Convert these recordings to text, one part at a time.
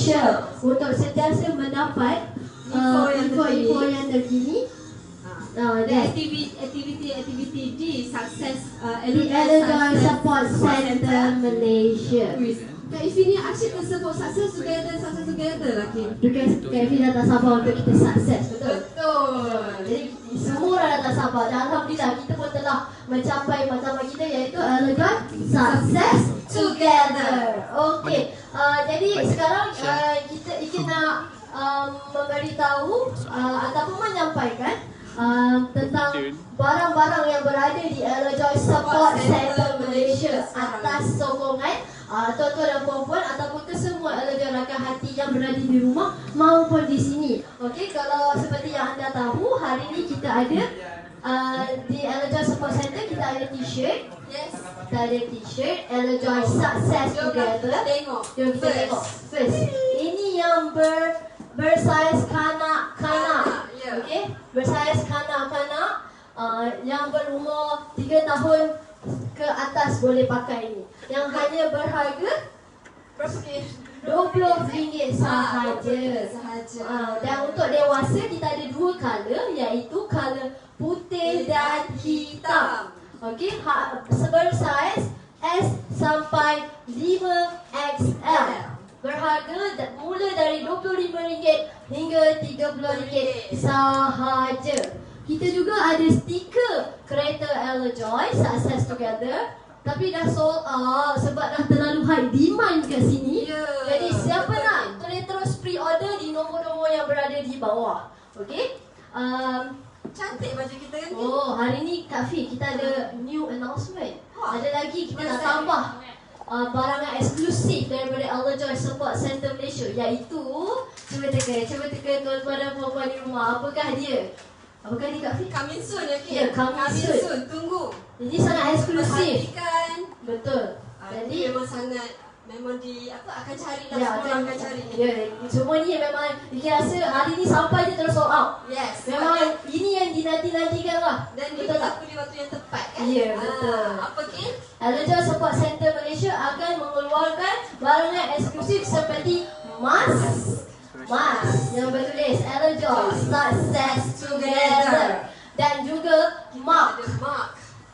Malaysia untuk sentiasa mendapat info yang terkini. Aktiviti di Sukses Ellejoy Support Center Malaysia. Kak Ifi ni asyik tersebut Sukses together lah Because Kak Ifi dah tak sabar untuk kita sukses, betul? Betul. Jadi semua orang dah tak sabar dan Alhamdulillah kita pun telah mencapai matlamat kita iaitu Ellejoy Success Together. Okey, jadi sekarang kita ingin nak memberitahu ataupun menyampaikan tentang barang-barang yang berada di Ellejoy Support Center Malaysia atas sokongan tuan-tuan dan puan-puan ataupun kesemua Ellejoy rakan hati yang berada di rumah maupun di sini. Okey, kalau seperti yang anda tahu, hari ini kita ada di Ellejoy Support Center kita ada t-shirt. Yes. Kita ada t-shirt Ellejoy Success Together. Jom kita tengok. First, ini yang bersaiz kanak-kanak. Okey, bersaiz kanak-kanak yang berumur 3 tahun ke atas boleh pakai ini. Yang hanya berharga Berapa ke? RM20 sahaja. Dan untuk dewasa kita ada 2 color iaitu color putih dan hitam. Okey, bersaiz S sampai 5XL. Berharga mula dari RM25 hingga RM30 sahaja. Kita juga ada stiker kereta Ellejoy Success Together, tapi dah sold out sebab dah terlalu high demand kat sini. Jadi siapa nak terus pre-order di nombor-nombor yang berada di bawah. Okey. Cantik baju kita kan? Oh, hari ni Kak Fi kita ada new announcement. Ada lagi kita nak tambah barang yang eksklusif daripada Ellejoy Support Center Malaysia, iaitu cuba teka tuan-tuan dan puan-puan di rumah, apakah dia? Apakah dia Kak Fi? Coming soon ya, Ya, coming soon. Tunggu. Ini sangat eksklusif. Perhatikan. Betul. Jadi memang sangat akan cari lah, Ya, semua orang akan cari. Ya, semua ni memang kita rasa hari ni sampai je terus sold out. Yes. Memang ini yang dinanti-nantikan lah. Dan dia betul tak? berlaku di waktu yang tepat kan? Ya, betul. Apa Kin? Ellejoy Support Center Malaysia akan mengeluarkan barang yang eksklusif seperti mask yang bertulis Ellejoy Success Together, dan juga mug.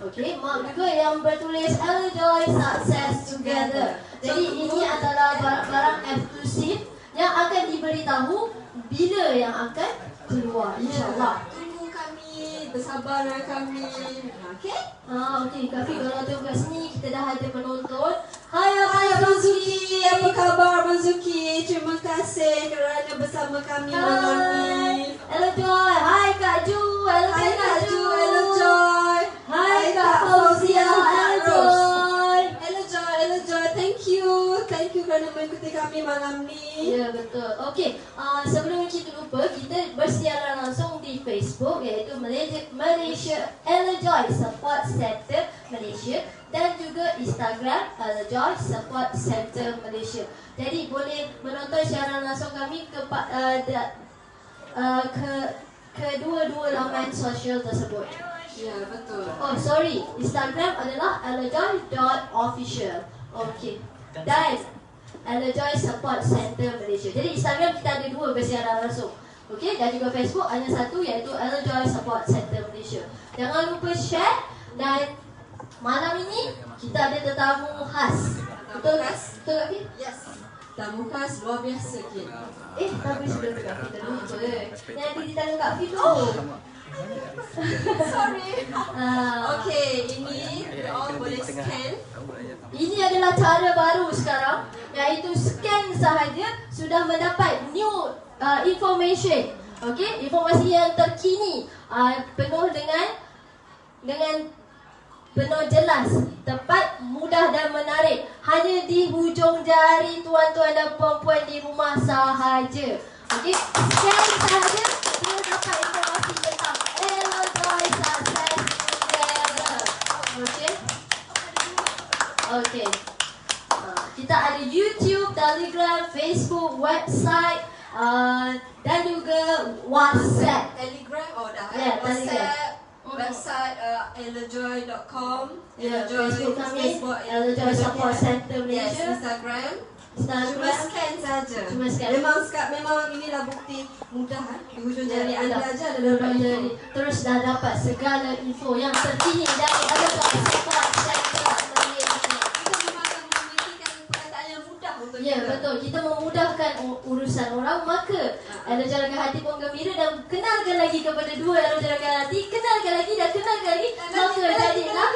Okey, mug juga yang bertulis Ellejoy Success Together. Jadi ini adalah barang-barang eksklusif yang akan diberitahu bila yang akan keluar, insya-Allah. Tunggu kami, bersabar dengan kami. Okey? Okey, Kak Fi, kalau tengok kat sini kita dah ada penonton. Hai Abang Zuki, apa khabar Abang Zuki? Terima kasih kerana bersama kami malam ni. Ellejoy, hai Kak Ju, Hai Kak Ju, Ellejoy. Hai Kak Fauzia, Ellejoy. Ellejoy, thank you kerana mengikuti kami malam ni. Ya, betul. Okey, sebelum kita lupa, kita bersiaran langsung di Facebook iaitu Malaysia Ellejoy Support Center Malaysia, dan juga Instagram Ellejoy Support Center Malaysia. Jadi boleh menonton siaran langsung kami ke kedua-dua laman sosial tersebut. Ya, betul. Oh, sorry. Instagram adalah ellejoy.official. Okey. Dan Ellejoy Support Center Malaysia. Jadi Instagram kita ada 2 bersiaran langsung. Okey, dan juga Facebook hanya satu iaitu Ellejoy Support Center Malaysia. Jangan lupa share, dan malam ini kita ada tetamu khas. Betul tak? Betul tak, Fin? Yes. Tamu khas luar biasa, Kin. Tapi sudah Kak Fin terlupa. Yang ada di tangan Kak Fin tu. Sorry. Okey, ini boleh scan. Ini adalah cara baru sekarang, iaitu scan sahaja sudah mendapat new information. Okey, informasi yang terkini, penuh dengan penuh jelas, tepat, mudah dan menarik. Hanya di hujung jari tuan-tuan dan puan-puan di rumah sahaja. Okey, scan sahaja sudah dapat informasi tentang Ellejoy Success Together. Okey. Okey. Kita ada YouTube, Telegram, Facebook, website, dan juga WhatsApp. Telegram, dah. Ya, WhatsApp, website ellejoy.com. Facebook kami, Ellejoy Support Center Malaysia. Yes, Instagram. Cuma Instagram. scan saja. Cuma scan. Memang inilah bukti mudah. Di ujung jari Ya, anda dah. aja ada dapat info. Terus dah dapat segala info yang terkini dari Alojai Sebab Center Malaysia. Kita memang akan memiliki perkataan yang mudah untuk Ya, kita. betul. Kita memudahkan urusan orang, maka Alojai Hati pun gembira dan kenalkan lagi kepada dua Alojai Hati, kenalkan lagi dan kenalkan lagi, maka jadilah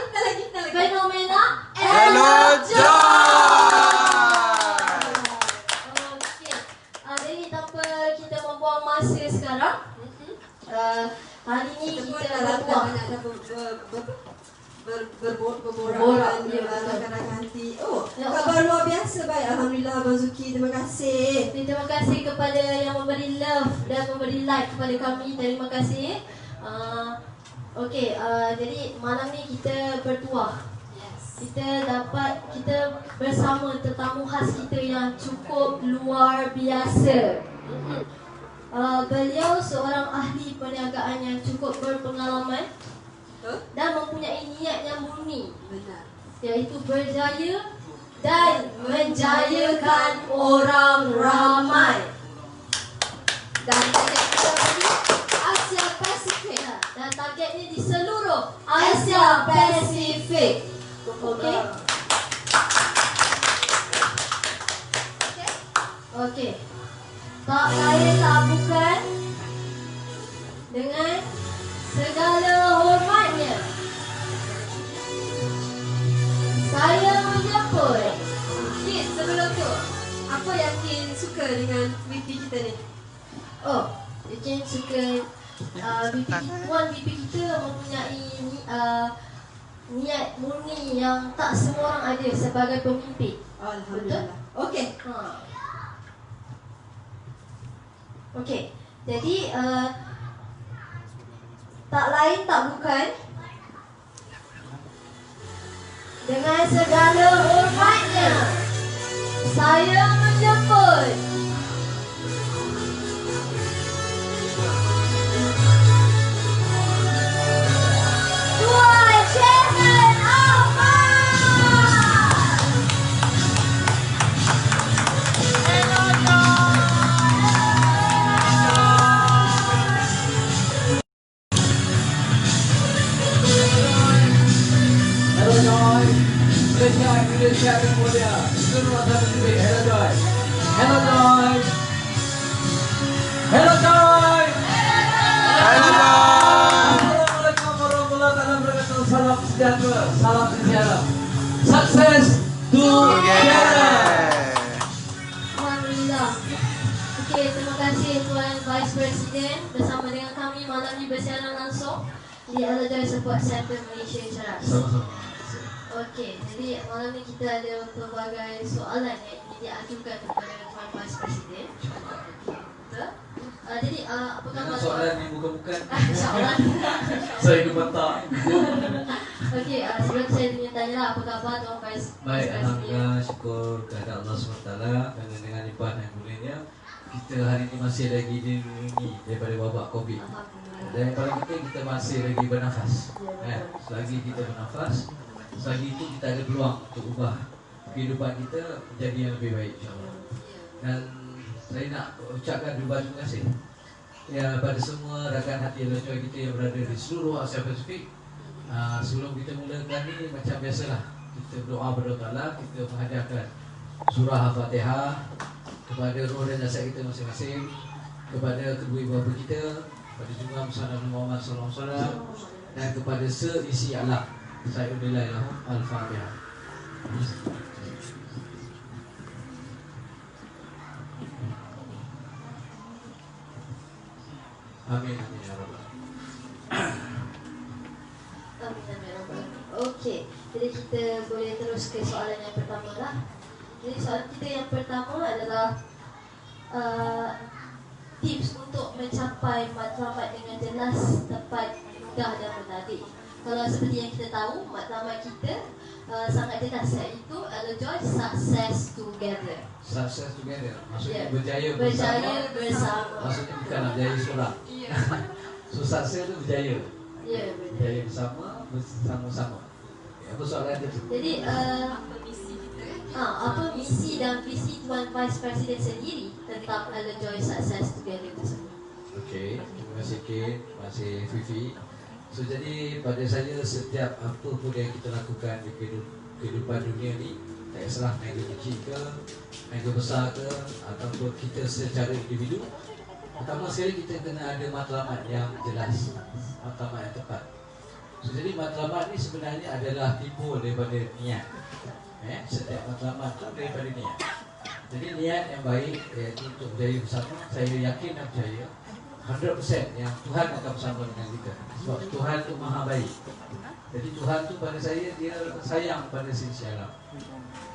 fenomena Okey. Jadi tanpa kita membuang masa sekarang, hari ini kita berbuah. Berborak rakan-rakan hati. Oh, kabar luar biasa baik. Alhamdulillah Abang Zuki, terima kasih. Terima kasih kepada yang memberi love dan memberi like kepada kami. Terima kasih. Okey, jadi malam ni kita bertuah. Kita bersama tetamu khas kita yang cukup luar biasa. Beliau seorang ahli perniagaan yang cukup berpengalaman dan mempunyai niat yang murni, Benar. iaitu berjaya dan menjayakan orang ramai. Dan target kita bagi Asia Pasifik. Dan targetnya di seluruh Asia Pasifik. Okey. Okey. Tak lain tak bukan dengan segala hormatnya saya menjemput. Kit, sebelum tu, apa yang Kin suka dengan VP kita ni? Oh, Ekin suka Puan BP kita mempunyai niat murni yang tak semua orang ada sebagai pemimpin. Alhamdulillah. Okey. Okey. Jadi tak lain tak bukan dengan segala hormatnya saya menjemput Tuan Chairman Ahmad. Hello Joy, Malaysia yang mulia, seluruh rakyat Pasifik. Hello Joy, Hello Joy, Hello Joy, Assalamualaikum warahmatullahi wabarakatuh. Salam sejahtera, salam sejahtera. Sukses together. Alhamdulillah. Okey, terima kasih Tuan Vice Presiden bersama dengan kami malam ini bersiaran langsung di Alojai Support Center Malaysia Ceras. Sama-sama. Okey, jadi malam ni kita ada pelbagai soalan yang ingin diajukan kepada Tuan Vice Presiden. Betul? Jadi apa khabar? Soalan ni bukan-bukan. Soalan. Saya kebantak. Okey, sebelum saya ingin tanya apa khabar Tuan Vice Baik, Presiden? alhamdulillah, syukur kepada Allah SWT kerana dengan limpah dan kurnianya kita hari ini masih lagi dilindungi daripada wabak COVID. Alhamdulillah. Dan yang paling penting kita masih lagi bernafas. Selagi kita bernafas, selagi itu kita ada peluang untuk ubah kehidupan kita menjadi yang lebih baik, insyaAllah. Dan saya nak ucapkan dua terima kasih ya pada semua rakan hati Alojai kita yang berada di seluruh Asia Pasifik. Sebelum kita mulakan ni, macam biasalah, kita berdoa kepada Allah Ta'ala, kita menghadiahkan surah Al-Fatihah kepada roh dan jasad kita masing-masing, kepada kedua ibu bapa kita, kepada juga Muhammad Muhammad sallallahu alaihi wasallam, dan kepada seisi alam. Saya udilai lahum Al-Fatihah. Amin amin ya rabbal Amin. Okey, jadi kita boleh terus ke soalan yang pertama lah. Jadi soalan kita yang pertama adalah tips untuk mencapai matlamat dengan jelas, tepat, mudah dan menarik. Kalau seperti yang kita tahu, matlamat kita sangat jelas, iaitu Alojai Success Together. Success together. Maksudnya Ya. berjaya Berjaya bersama. bersama. Maksudnya bukan nak berjaya seorang. So success tu berjaya. Ya, Berjaya bersama, bersama-sama. Apa soalan itu? Jadi Apa misi kita? apa misi dan visi Tuan Vice President sendiri tentang Enjoy Success Together tersebut? Okey, terima kasih Kate, terima kasih Fifi. So jadi pada saya setiap apa pun yang kita lakukan di kehidupan dunia ni, tak kisahlah mega kecil ke, mega besar ke, ataupun kita secara individu, pertama sekali kita kena ada matlamat yang jelas, matlamat yang tepat. So, jadi matlamat ni sebenarnya adalah timbul daripada niat. Setiap matlamat tu daripada niat. Jadi niat yang baik iaitu untuk berjaya bersama, saya yakin dan percaya 100% yang Tuhan akan bersama dengan kita. Sebab Tuhan tu maha baik. Jadi Tuhan tu pada saya, dia sayang pada sisi alam.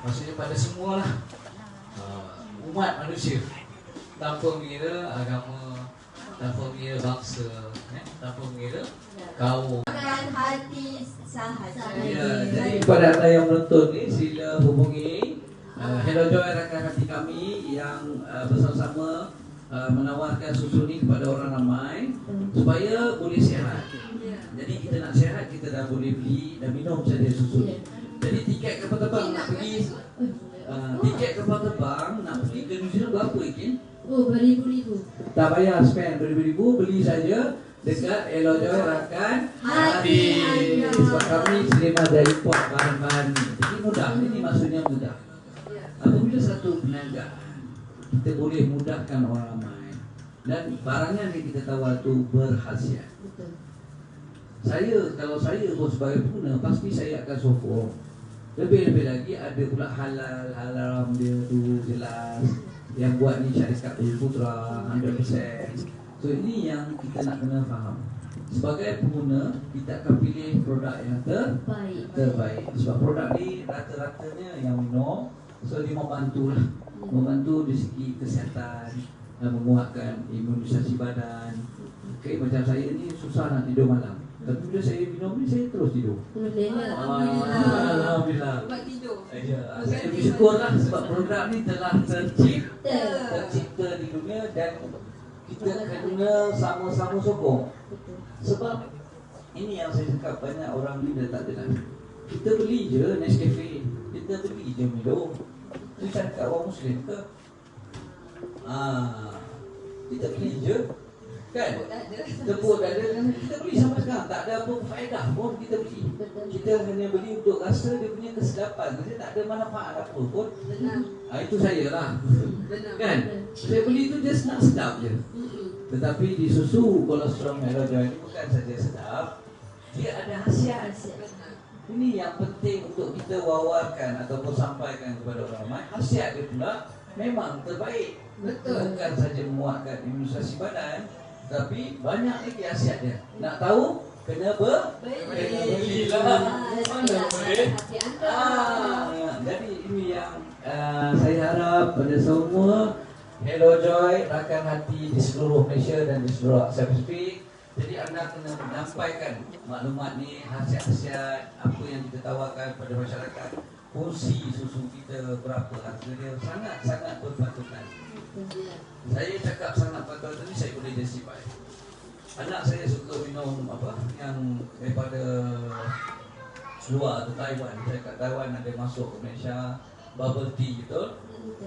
Maksudnya pada semualah umat manusia, tanpa mengira agama, tanpa mengira bangsa, tanpa mengira kaum. Bukan hati sahaja. Ya, jadi kepada anda yang menonton ni, sila hubungi Hello Joy, rakan hati kami yang bersama-sama menawarkan susu ni kepada orang ramai supaya boleh sihat. Jadi kita nak sihat, kita dah boleh beli dan minum saja susu ni. Jadi tiket kapal terbang nak pergi tiket kapal terbang nak pergi ke New Zealand berapa Ikin? Oh, beribu-ribu. Tak payah spend beribu-ribu, beli saja dekat Hello Joy rakan hati. Sebab kami terima dari import bahan-bahan ni. Jadi mudah, ini maksudnya mudah. Apabila satu perniagaan, kita boleh mudahkan orang ramai dan barangnya yang kita tawar tu berkhasiat. Betul. Kalau saya pun sebagai pengguna, pasti saya akan sokong. Lebih-lebih lagi ada pula halal, haram dia tu jelas. Yang buat ni syarikat Putra 100%. So ini yang kita nak kena faham. Sebagai pengguna, kita akan pilih produk yang terbaik. Sebab produk ni rata-ratanya yang minum, so dia membantu di segi kesihatan, menguatkan imunisasi badan. Okay, macam saya ni susah nak tidur malam, tapi bila saya minum ni saya terus tidur. Alhamdulillah. Buat tidur. Saya bersyukurlah sebab program ni telah tercipta di dunia dan kita kena sama-sama sokong. Sebab ini yang saya cakap, banyak orang ni dah tak jelas. Kita beli je Nescafe, kita beli je Milo. Kita cakap orang Muslim ke? Kita beli je, kan? Tepuk dada kan? Kita beli sampai sekarang, tak ada apa faedah pun kita beli. Kita hanya beli untuk rasa dia punya kesedapan. Dia tak ada manfaat apa pun. Itu saya lah. Kan? Saya beli tu just nak sedap je. Tetapi di susu kolesterol Hello Joy ini bukan saja sedap, dia ada khasiat. Ini yang penting untuk kita wawarkan ataupun sampaikan kepada orang ramai. Khasiat dia pula memang terbaik. Betul. Bukan saja menguatkan imunisasi badan, tapi banyak lagi khasiat dia. Nak tahu? Kena belilah. Mana boleh? Jadi ini yang saya harap pada semua Hello Joy, rakan hati di seluruh Malaysia dan di seluruh Asia Pasifik. Jadi anda kena menyampaikan maklumat ni, khasiat-khasiat apa yang kita tawarkan kepada masyarakat. Fungsi susu kita, berapa harga dia, sangat-sangat berpatutan. Saya cakap sangat berpatutan ni saya boleh justify. Anak saya suka minum yang daripada luar tu, Taiwan. Saya kat Taiwan ada masuk ke Malaysia, bubble tea, betul?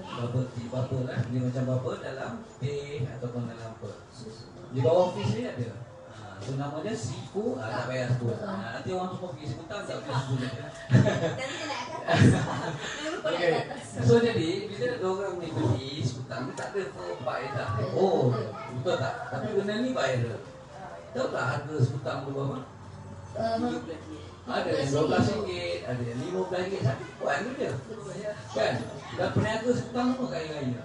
Bubble tea, bubble lah. Dia macam bubble dalam teh ataupun dalam apa. Di bawah fish ni ada. So nama dia Siku, tak payah sebut. Nanti orang semua pergi sebutan tak boleh sebut. Okay. So jadi bila orang ni pergi sebutan, dia tak ada faedah. Oh, betul tak? Tapi benda ni viral. Tahu tak harga sebutan berapa? Ada yang RM12, ada yang RM15, tapi kuat dia. Kan? Dan peniaga sebutan semua kaya-kaya.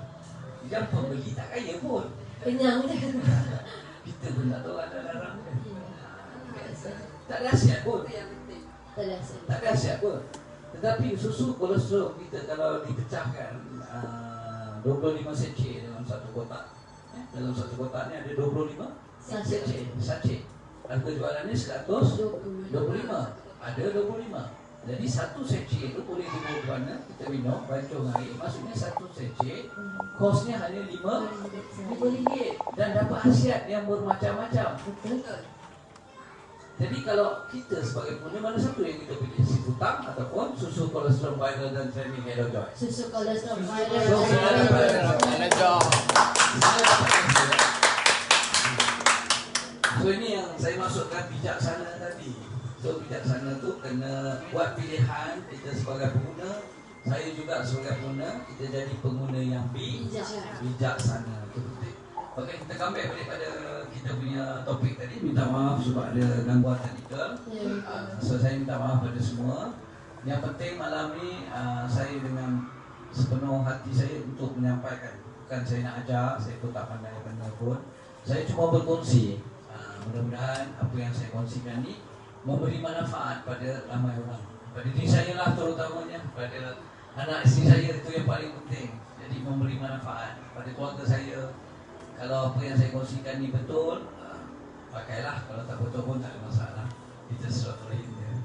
Yang pembeli tak kaya pun. Kenyang. Kita pun tak tahu ada larang kan. Tak ada khasiat pun. Tak ada khasiat pun. Tetapi susu kolesterol kita kalau dipecahkan 25 sachet dalam satu kotak. Dalam satu kotak ni ada 25 sachet. Harga jualannya 125. Ada 25. Jadi satu sachet itu boleh dibawa ke mana, kita minum, rancung air. Maksudnya satu sachet kosnya hanya RM5 dan dapat khasiat yang bermacam-macam. Jadi kalau kita sebagai pengguna, mana satu yang kita pilih? Si hutang ataupun susu kolesterol viral dan training Hello Joy? Susu kolesterol viral. So, so ini yang saya maksudkan bijaksana tadi. So bijaksana tu kena buat pilihan kita sebagai pengguna. Saya juga sebagai pengguna, kita jadi pengguna yang bijaksana. Itu penting. Okey, kita comeback balik pada kita punya topik tadi. Minta maaf sebab ada gangguan teknikal. So saya minta maaf pada semua. Yang penting malam ni saya dengan sepenuh hati saya untuk menyampaikan. Bukan saya nak ajar, saya pun tak pandai benda pun. Saya cuma berkongsi. Mudah-mudahan apa yang saya kongsikan ni memberi manfaat pada ramai orang. Pada diri saya lah terutamanya, pada anak isteri saya itu yang paling penting. Jadi memberi manfaat pada keluarga saya. Kalau apa yang saya kongsikan ni betul, pakailah. Kalau tak betul pun tak ada masalah. Itu sesuatu lain dia.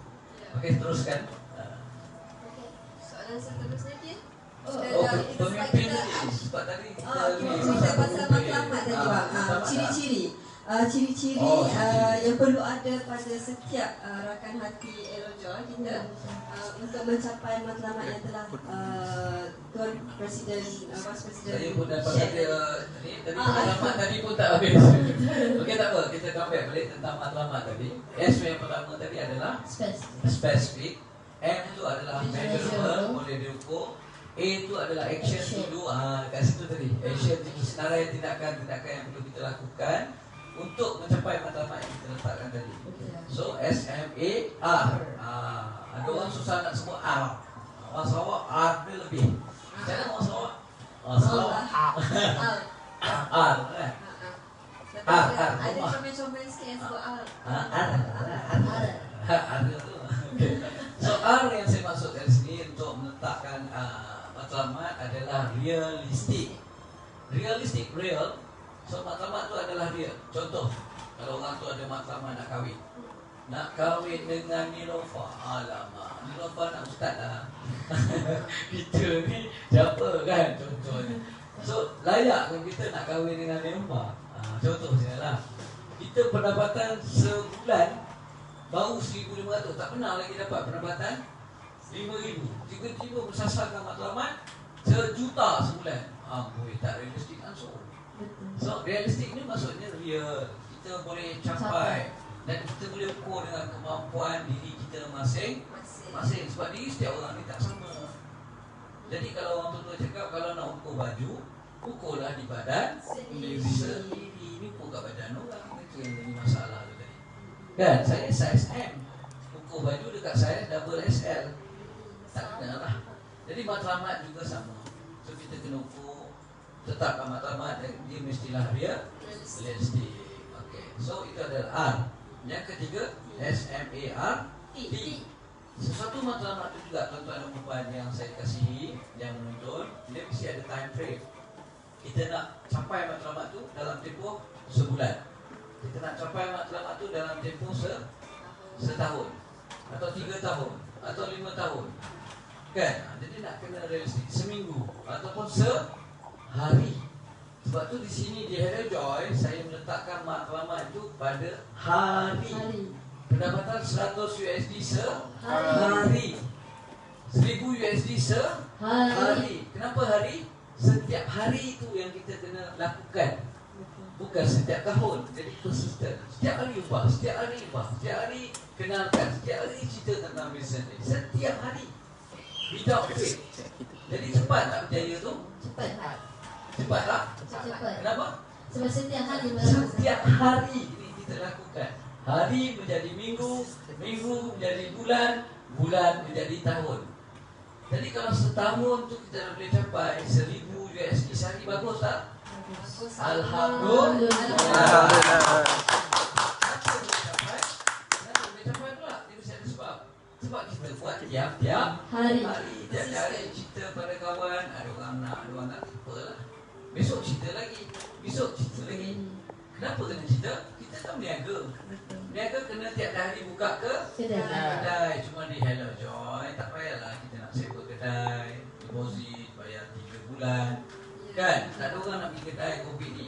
Okey, teruskan. Soalan seterusnya dia. Pemimpin tadi. Sebab tadi kita pasal matlamat tadi bang. Ciri-ciri. Ciri-ciri yang perlu ada pada setiap rakan hati Hello Joy kita untuk mencapai matlamat yang telah Tuan Presiden, Vice Presiden saya pun dapat tadi matlamat tadi pun tak habis. Okey, tak apa, kita comeback balik tentang matlamat tadi. S yang pertama tadi adalah specific. M itu adalah measurable, boleh diukur. A itu adalah action to do. Kat situ tadi, action, senarai tindakan-tindakan yang perlu kita lakukan untuk mencapai matlamat yang kita letakkan tadi. So SMAR. Ada orang susah nak sebut R. Orang Sarawak R dia lebih. Macam mana orang Sarawak? Orang Sarawak R. Ada comel-comel sikit yang sebut R. R tu. So R yang saya maksud dari sini untuk meletakkan matlamat adalah realistic. Realistic, real. So matlamat tu adalah real. Contoh, kalau orang tu ada matlamat nak kahwin. Nak kahwin dengan Nilofa. Alamak, Nilofa nak ustaz lah. Kita ni siapa kan contohnya. So layak kan kita nak kahwin dengan Nilofa. Contoh je lah. Kita pendapatan sebulan baru 1,500. Tak pernah lagi dapat pendapatan 5,000. Tiba-tiba bersasarkan matlamat 1 juta sebulan. Boleh tak realistik langsung. So realistik ni maksudnya real. Kita boleh capai dan kita boleh ukur dengan kemampuan diri kita masing-masing. Sebab diri setiap orang ni tak sama. Jadi kalau orang tua cakap kalau nak ukur baju, ukurlah di badan sendiri. Ini ukur kat badan orang. Itu yang jadi masalah tu tadi. Kan saya size M, ukur baju dekat saya double XL. Tak kena lah. Jadi matlamat juga sama. So kita kena ukur, tetapkan matlamat, dia mestilah realistik. Okay. So itu adalah R. Yang ketiga SMART. Sesuatu matlamat itu juga tuan-tuan dan puan yang saya kasihi, yang menonton, dia mesti ada time frame. Kita nak capai matlamat itu dalam tempoh sebulan. Kita nak capai matlamat itu dalam tempoh setahun, atau 3 tahun, atau 5 tahun. Kan? Jadi nak kena realistik. Seminggu ataupun sehari. Sebab tu di sini di Hello Joy saya meletakkan matlamat itu pada hari. Pendapatan 100 USD sehari. 1000 USD sehari. Kenapa hari? Setiap hari itu yang kita kena lakukan. Bukan setiap tahun. Jadi konsisten. Setiap hari ubah, setiap hari ubah, setiap hari kenalkan, setiap hari cerita tentang bisnes ni. Setiap hari. Without quit. Jadi cepat tak berjaya tu? Cepat tak? Kenapa? Sebab setiap hari setiap hari ini kita lakukan. Hari menjadi minggu, minggu menjadi bulan, bulan menjadi tahun. Jadi kalau setahun tu kita boleh capai 1000 USD sehari, bagus tak? Alhamdulillah. Kenapa boleh capai? Kenapa boleh capai pula? Dia mesti ada sebab. Sebab kita buat tiap-tiap hari. Tiap hari cerita pada kawan, ada orang nak, ada orang tak, apalah. Besok cerita lagi, besok cerita lagi. Kenapa kena cerita? Kita tak berniaga. Berniaga kena tiap hari buka ke kedai. Cuma di Hello Joy tak payahlah kita nak sewa kedai, deposit, bayar 3 bulan. Kan? Tak ada orang nak pergi kedai COVID ni.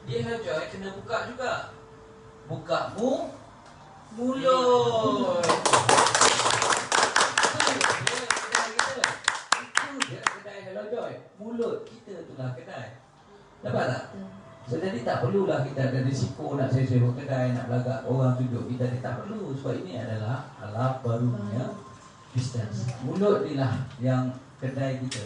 Di Hello Joy kena buka juga. Buka mulut. Itu kedai Hello Joy. Mulut kita itulah kedai. Dapat tak? So, jadi tak perlulah kita ada risiko nak sewa kedai, nak belagak orang tunjuk kita. Tak perlu, sebab ini adalah alat barunya bisnes. Mulut ni lah yang kedai kita.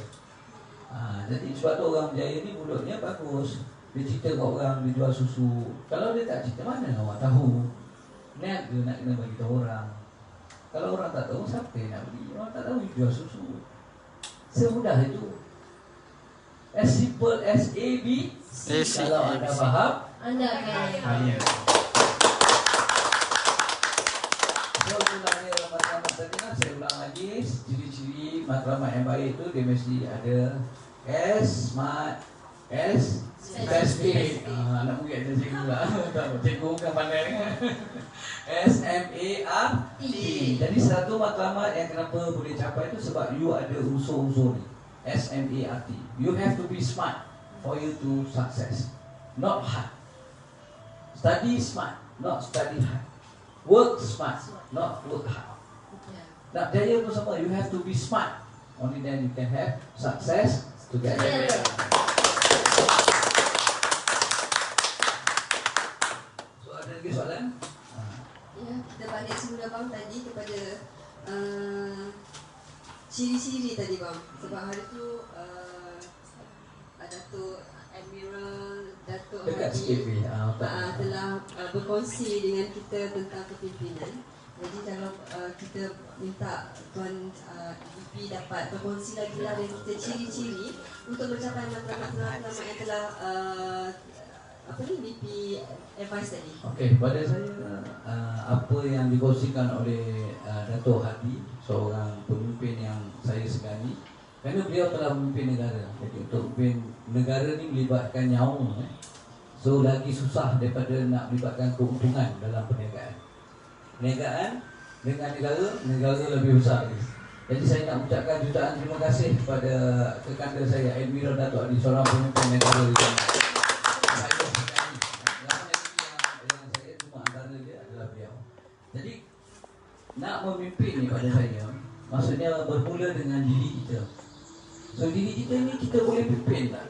Jadi sebab tu orang berjaya ni mulutnya bagus. Dia cerita kat orang, dia jual susu. Kalau dia tak cerita, mana awak tahu? Niat dia nak kena bagi tahu orang. Kalau orang tak tahu, siapa yang nak beli? Orang tak tahu dia jual susu. Semudah itu. As simple as A, B, C. Kalau anda faham, Anda kaya. So, itulah dia matlamat tadi lah. Saya ulang lagi. Ciri-ciri matlamat yang baik itu dia mesti ada S, SMART, S, SPACE. Anak murid ada cikgu lah. Cikgu bukan pandai kan. SMART. Jadi satu matlamat yang kenapa boleh capai itu sebab you ada unsur-unsur ni. SMART. You have to be smart for you to success. Not hard. Study smart, not study hard. Work smart, not work hard. Nak jaya pun sama, you have to be smart. Only then you can have success together. So ada lagi soalan? Ya, kita balik semula bang tadi kepada ciri-ciri tadi bang. Sebab hari tu Datuk Admiral Datuk Dekat Hadi sikit ni. telah berkongsi dengan kita tentang kepimpinan. Jadi kalau kita minta Tuan DP dapat berkongsi lagi lah dengan kita ciri-ciri untuk mencapai matlamat yang telah DP advice tadi. Okey, pada saya apa yang dikongsikan oleh Datuk Hadi, seorang pemimpin yang saya segani, kerana beliau telah memimpin negara. Jadi untuk memimpin negara ni melibatkan nyawa. So lagi susah daripada nak melibatkan keuntungan dalam perniagaan. Perniagaan dengan negara lebih besar lagi. Jadi saya nak ucapkan jutaan terima kasih kepada kekanda saya Admiral Datuk Hadi, seorang pemimpin negara di sana. Saya segani. Yang saya cuma antara dia adalah beliau. Jadi nak memimpin ni pada saya maksudnya bermula dengan diri kita. So diri kita ni kita boleh pimpin tak?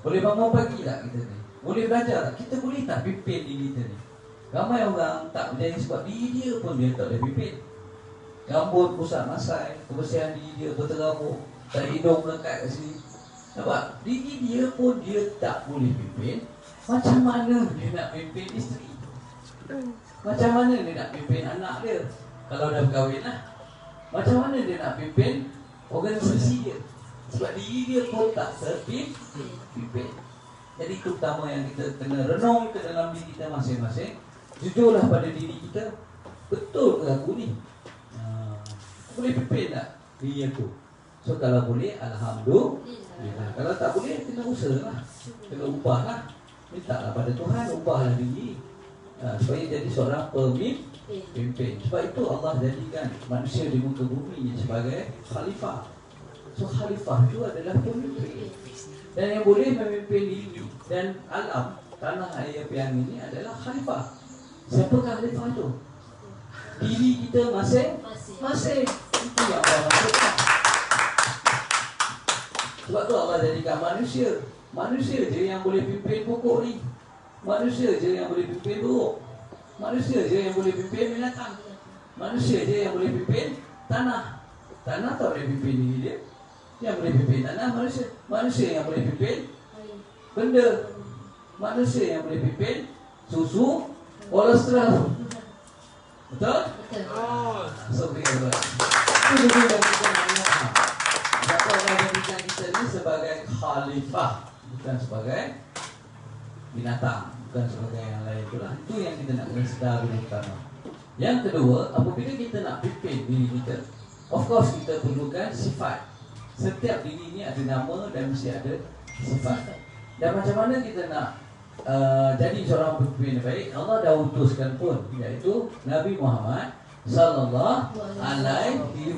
Boleh bangun pagi tak kita ni? Boleh belajar tak? Kita boleh tak pimpin diri kita ni? Ramai orang tak berjaya sebab diri dia pun dia tak boleh pimpin. Rambut pusat masai, kebersihan diri dia berterabuk, tak hidung melekat kat sini. Nampak? Diri dia pun dia tak boleh pimpin. Macam mana dia nak pimpin isteri? Macam mana dia nak pimpin anak dia? Kalau dah berkahwin lah. Macam mana dia nak pimpin organisasi dia? Sebab diri dia pun tak terpimpin. Jadi itu pertama yang kita kena renung ke dalam diri kita masing-masing. Jujurlah pada diri kita. Betul ke aku ni? Boleh pimpin tak diri aku? So kalau boleh, alhamdulillah. Kalau tak boleh, kena usahalah. Kena ubahlah. Mintalah pada Tuhan, ubahlah diri. Supaya jadi seorang pemimpin. Sebab itu Allah jadikan manusia di muka bumi sebagai khalifah. So khalifah itu adalah pemimpin. Dan yang boleh memimpin diri dan alam tanah air piang ini adalah khalifah. Siapakah khalifah itu? Diri kita masing-masing. Itu yang Allah maksudkan. Sebab tu Allah jadikan manusia. Manusia je yang boleh pimpin pokok ni. Manusia je yang boleh pimpin buruk. Manusia je yang boleh pimpin binatang. Manusia je yang boleh pimpin tanah. Tanah tak boleh pimpin diri dia. Yang boleh pimpin tanah manusia. Manusia yang boleh pimpin benda. Manusia yang boleh pimpin susu, kolesterol. Betul? So kita itu yang kita nak. Siapa Allah jadikan kita ni sebagai khalifah, bukan sebagai binatang, bukan sebagai yang lain itulah. Itu yang kita nak kena sedar dulu pertama. Yang kedua, apabila kita nak pimpin diri kita, of course kita perlukan sifat. Setiap diri ni ada nama dan mesti ada sifat. Dan macam mana kita nak jadi seorang pemimpin yang baik? Allah dah utuskan pun, iaitu Nabi Muhammad sallallahu alaihi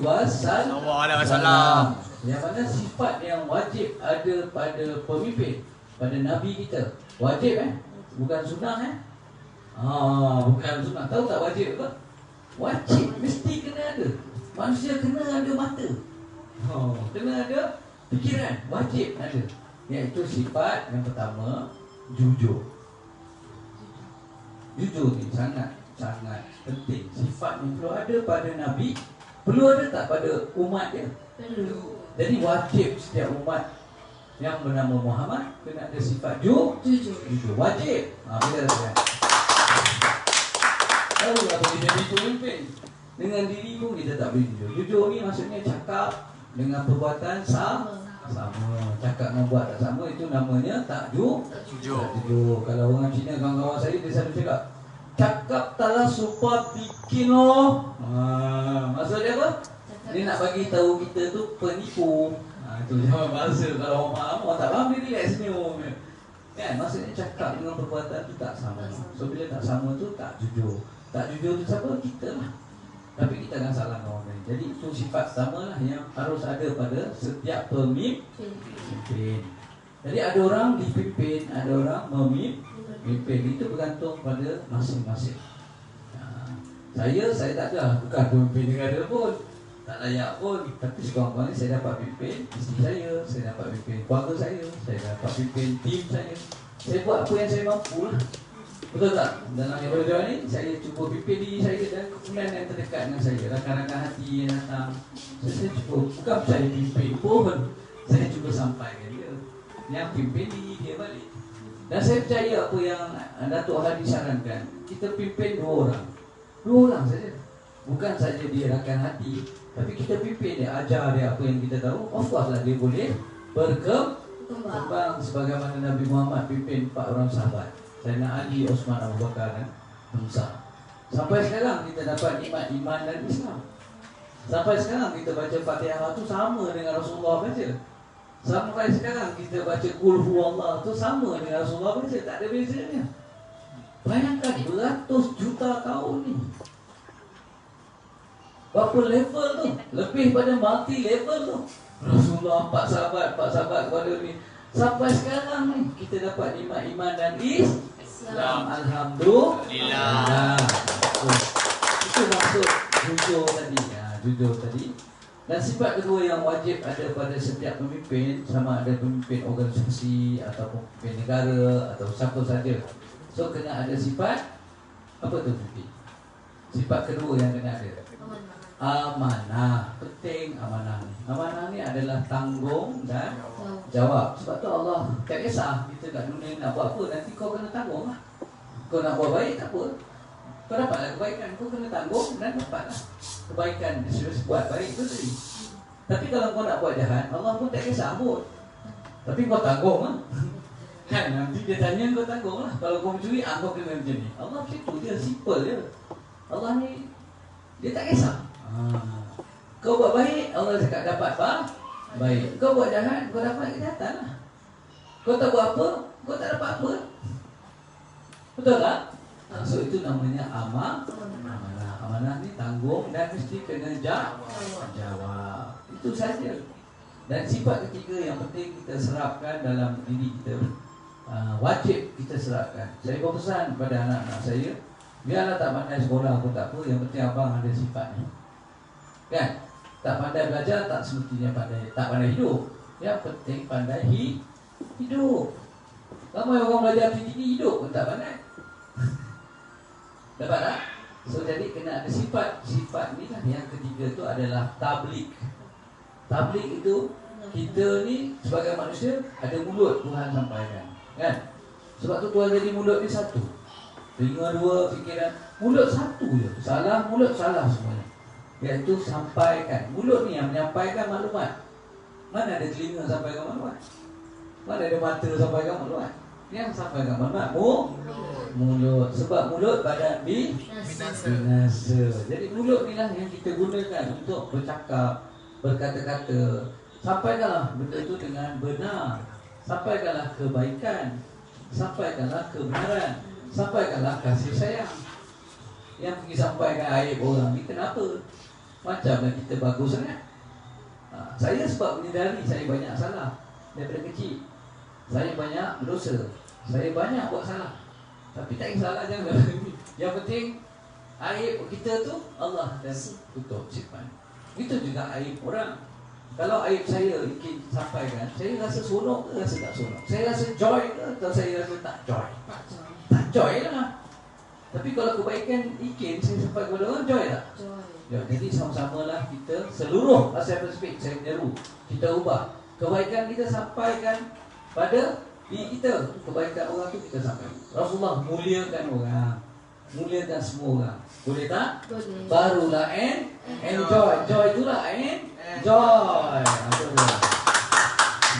wasallam. Yang mana sifat yang wajib ada pada pemimpin, pada Nabi kita. Wajib bukan sunnah Bukan sunnah. Tahu tak wajib apa? Wajib mesti kena ada. Manusia kena ada mata. Kena ada fikiran. Wajib ada. Iaitu sifat yang pertama, jujur. Jujur ni sangat penting. Sifat yang perlu ada pada Nabi. Perlu ada tak pada umat dia? Perlu. Jadi wajib setiap umat yang bernama Muhammad kena ada sifat jujur. Wajib. Bila dah. Tahu apa dia jadi pemimpin? Dengan diri pun kita tak boleh jujur. Jujur ni maksudnya cakap dengan perbuatan sama. Cakap dengan buat tak sama, itu namanya tak jujur. Kalau orang Cina, kawan-kawan saya, dia selalu cakap taklah supaya bikin loh. Maksud dia apa? Dia nak bagi tahu kita tu penipu. Itu jawapan bahasa. Kalau orang tak faham, dia relax senyum. Kan? Maksudnya cakap dengan perbuatan tu tak sama. So bila tak sama tu tak jujur. Tak jujur tu siapa? Kita lah. Tapi kita akan salah orang lain. Jadi itu sifat sama lah yang harus ada pada setiap pemimpin. Jadi ada orang dipimpin, ada orang memimpin. Itu bergantung pada masing-masing. Saya tak ada, bukan pemimpin negara pun, tak layak pun. Tapi sekurang-kurangnya saya dapat pimpin isteri saya dapat pimpin keluarga saya dapat pimpin tim saya. Saya buat apa yang saya mampu lah. Betul tak? Dalam Eropa ni saya cuba pimpin diri saya dan kumpulan yang terdekat dengan saya, rakan-rakan hati yang datang. Saya cuba, bukan saya pimpin pun, saya cuba sampaikan dia. Yang pimpin diri dia balik. Dan saya percaya apa yang Datuk Hadi sarankan, kita pimpin dua orang saja. Bukan saja dia rakan hati, tapi kita pimpin dia, ajar dia apa yang kita tahu. Of course lah dia boleh berkembang sebagaimana Nabi Muhammad pimpin 4 orang sahabat, Sayyidina Ali, Osman, Abu Bakar dan Musa. Sampai sekarang kita dapat nikmat iman dan Islam. Sampai sekarang kita baca Fatihah tu sama dengan Rasulullah baca. Sampai sekarang kita baca Qul Huwallah tu sama dengan Rasulullah baca. Tak ada bezanya. Bayangkan beratus juta tahun ni. Berapa level tu? Lebih pada multi level tu. Rasulullah 4 sahabat kepada ni. Sampai sekarang ni kita dapat nikmat iman dan Islam. Alhamdulillah. Itu maksud jujur tadi. Dan sifat kedua yang wajib ada pada setiap pemimpin, sama ada pemimpin organisasi atau pemimpin negara atau siapa saja. So kena ada sifat apa tu pemimpin? Sifat kedua yang kena ada, amanah. Penting amanah ni. Amanah ni adalah tanggung dan jawab. Sebab tu Allah tak kisah kita kat dunia nak buat apa, nanti kau kena tanggung lah. Kau nak buat baik tak apa, kau dapatlah kebaikan, kau kena tanggung dan dapatlah kebaikan. Dia buat baik tu tadi. Tapi kalau kau nak buat jahat, Allah pun tak kisah pun. Tapi kau tanggung lah. Kan nanti dia tanya kau tanggung lah. Kalau kau mencuri, kau kena macam ni. Allah macam tu je, simple je. Allah ni dia tak kisah. Kau buat baik, Allah cakap dapat baik. Kau buat jahat, kau dapat kejahatan lah. Kau tak buat apa, kau tak dapat apa. Betul tak? So itu namanya amanah. Amanah ni tanggung dan mesti kena jawab. Itu saja. Dan sifat ketiga yang penting kita serapkan dalam diri kita, wajib kita serapkan. Saya berpesan kepada anak-anak saya, biarlah tak pandai sekolah pun tak apa, yang penting abang ada sifatnya. Kan? Tak pandai belajar tak semestinya tak pandai hidup. Yang penting pandai hidup. Ramai orang belajar tinggi hidup pun tak pandai. Dapat tak? So jadi kena ada sifat. Sifat ni lah yang ketiga tu adalah tabligh. Tabligh itu kita ni sebagai manusia ada mulut Tuhan sampaikan, kan? Sebab tu Tuhan jadi mulut ni satu. Telinga dua, fikiran. Mulut satu je. Salah mulut salah semuanya. Iaitu sampaikan. Mulut ni yang menyampaikan maklumat. Mana ada telinga sampaikan maklumat? Mana ada mata sampaikan maklumat? Yang sampaikan maklumat mulut. Sebab mulut badan binasa. Jadi mulut ni lah yang kita gunakan untuk bercakap, berkata-kata. Sampaikanlah benda itu dengan benar. Sampaikanlah kebaikan. Sampaikanlah kebenaran. Sampaikanlah kasih sayang. Yang pergi sampaikan aib orang ni kenapa? Macamlah kita bagus sangat. Saya sebab menyedari saya banyak salah daripada kecil. Saya banyak berdosa. Saya banyak buat salah. Tapi tak kisahlah, jangan. Yang penting aib kita tu Allah dan tutup simpan. Itu juga aib orang. Kalau aib saya mungkin sampaikan, saya rasa seronok ke rasa tak seronok? Saya rasa joy ke atau saya rasa tak joy? Tak joy lah. Tapi kalau kebaikan ikin saya sampai kepada orang, joy tak? Joy. Ya, jadi sama-samalah kita seluruh Asia Pasifik saya menyeru kita ubah. Kebaikan kita sampaikan pada diri kita, kebaikan orang tu kita sampaikan. Rasulullah muliakan orang, muliakan semua orang. Boleh tak? Boleh. Barulah enjoy. Joy itulah enjoy.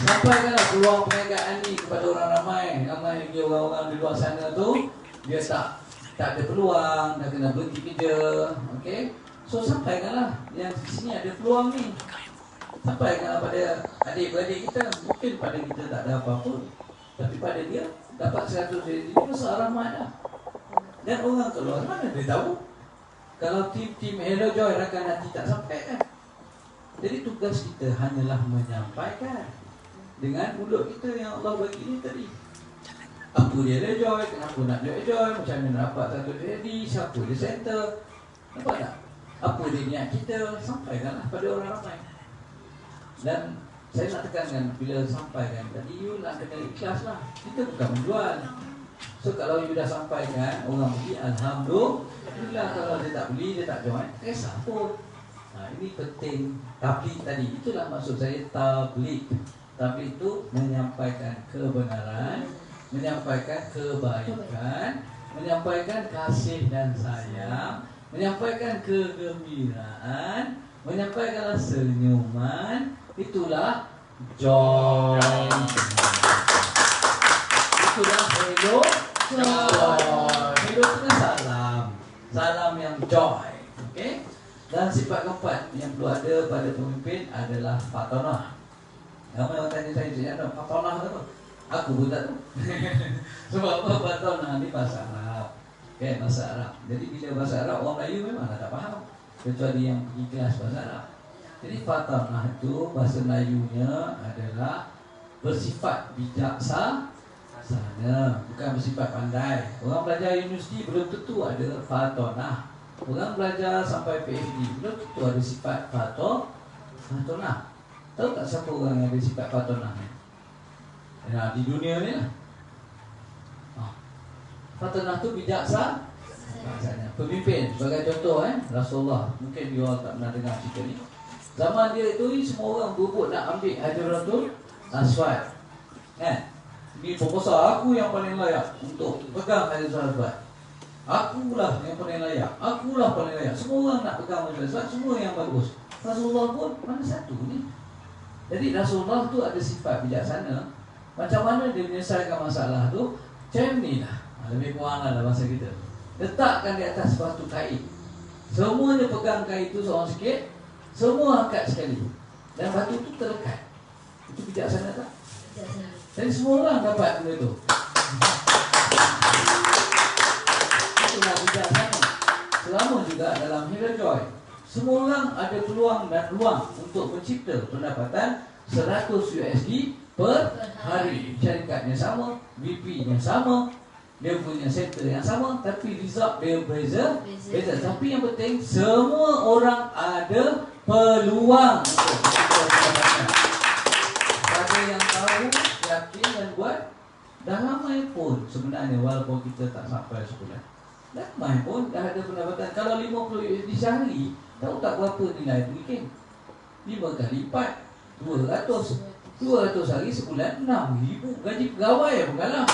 Sampaikanlah peluang perniagaan ni kepada orang ramai. Ramai lagi orang-orang di luar sana tu dia tak ada peluang, dah kena berhenti kerja. Okey. So sampaikanlah yang di sini ada peluang ni. Sampaikanlah pada adik-beradik kita. Mungkin pada kita tak ada apa-apa, tapi pada dia dapat 100 ribu besar rahmat dah. Dan orang keluar mana dia tahu? Kalau tim Hello Joy rakan hati tak sampaikan. Jadi tugas kita hanyalah menyampaikan dengan mulut kita yang Allah bagi ni tadi. Apa dia Hello Joy, kenapa nak Joy, macam mana nak dapat 100 ribu, siapa dia center. Nampak tak? Apa dia niat kita, sampaikanlah pada orang ramai. Dan saya nak tekankan bila sampaikan tadi, you nak kena ikhlas lah. Kita bukan menjual. So kalau you dah sampaikan, orang beli, alhamdulillah. Kalau dia tak beli, dia tak join, kisah pun. Ini penting. Tabligh tadi, itulah maksud saya tabligh. Tabligh itu menyampaikan kebenaran, menyampaikan kebaikan, menyampaikan kasih dan sayang, menyampaikan kegembiraan, menyampaikan senyuman. Itulah joy. Itulah hello joy. Hello itu kan salam. Salam yang joy. Okey. Dan sifat keempat yang perlu ada pada pemimpin adalah fatonah. Ramai orang tanya saya ada fatonah tu apa? Aku pun tak tahu. Sebab apa fatonah ni bahasa Arab. Okey, bahasa Arab. Jadi bila bahasa Arab orang Melayu memang tak faham, kecuali yang pergi kelas bahasa Arab. Jadi fatonah itu bahasa Melayunya adalah bersifat bijaksana, bukan bersifat pandai. Orang belajar universiti belum tentu ada fatonah. Orang belajar sampai PhD belum tentu ada sifat fatonah. Tahu tak siapa orang yang ada sifat fatonah ni? Nah, di dunia ni lah. Fatonah tu bijaksana. Pemimpin sebagai contoh Rasulullah. Mungkin you all tak pernah dengar cerita ni. Zaman dia itu semua orang berebut nak ambil Hajaratul Aswad. Ini proposal aku yang paling layak untuk pegang Hajaratul Aswad. Akulah yang paling layak. Akulah paling layak. Semua orang nak pegang Hajaratul Aswad, semua yang bagus. Rasulullah pun mana satu ni? Jadi Rasulullah tu ada sifat bijaksana. Macam mana dia menyelesaikan masalah tu? Macam ni lah. Lebih kurang lah bahasa kita. Letakkan di atas batu kain. Semuanya pegang kain tu seorang sikit. Semua angkat sekali. Dan batu tu terlekat. Itu bijaksana tak? Bijaksana. Jadi semua orang dapat benda tu. Itulah bijaksana. Selama juga dalam Hello Joy, semua orang ada peluang dan ruang untuk mencipta pendapatan 100 USD per hari. Syarikatnya sama, VP-nya sama, dia punya center yang sama, tapi result dia beza. Tapi yang penting semua orang ada peluang untuk mencipta pendapatan. Ada yang tahu, yakin dan buat. Dah ramai pun sebenarnya, walaupun kita tak sampai sebulan, dah ramai pun dah ada pendapatan. Kalau 50 USD sehari, tahu tak berapa nilai itu ikan? 5 kali 4, 200. 200 hari sebulan 6,000. Gaji pegawai pun kalah.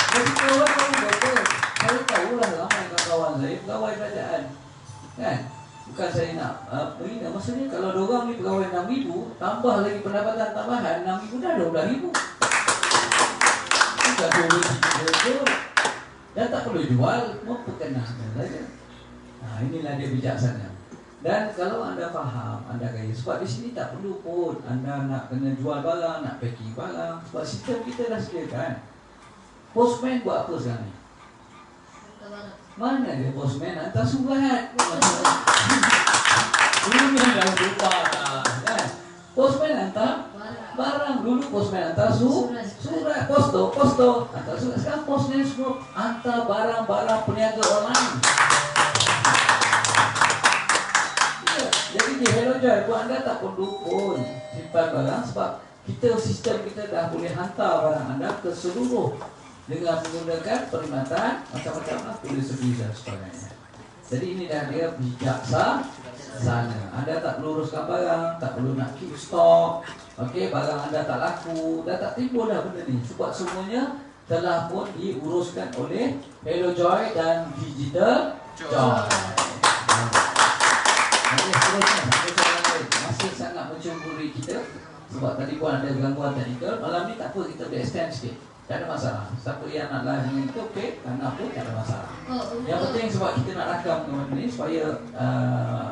Gaji pegawai tahu berapa? Saya tahulah ramai kawan saya pegawai kerajaan. Kan? Bukan saya nak beri. Maksudnya kalau diorang ni pegawai 6,000, tambah lagi pendapatan tambahan 6,000, dah 12,000. Bukan 12,000. Dan tak perlu jual, memperkenalkan saja. Inilah dia bijaksana. Dan kalau anda faham, anda kaya. Sebab di sini tak perlu pun anda nak kena jual barang, nak packing barang. Sebab sistem kita dah sediakan. Postman buat apa sekarang ni? Mana dia postman? Hantar surat. Dulu ni dah lupa tak? Kan? Postman hantar barang. Dulu postman hantar surat. Postman posto. Atau sekarang posnya semua hantar barang-barang peniaga online. Ya, jadi di Hello Joy buat Anda tak perlu pun simpan barang sebab sistem kita dah boleh hantar barang anda ke seluruh dengan menggunakan perkhidmatan macam-macam lah, tulis servis dan sebagainya. Jadi ini dah dia bijaksana. Anda tak perlu uruskan barang, tak perlu nak keep stock, okey, barang anda tak laku, dah tak timbul dah benda ni sebab semuanya telah pun diuruskan oleh Hello Joy dan Digital Joy. Masih sangat mencemburi kita sebab tadi pun ada gangguan teknikal. Malam ni tak apa, kita boleh extend sikit, tak ada masalah. Siapa yang nak live dengan kita, okey, kerana apa, tak ada masalah. Yang penting sebab kita nak rakam malam ni supaya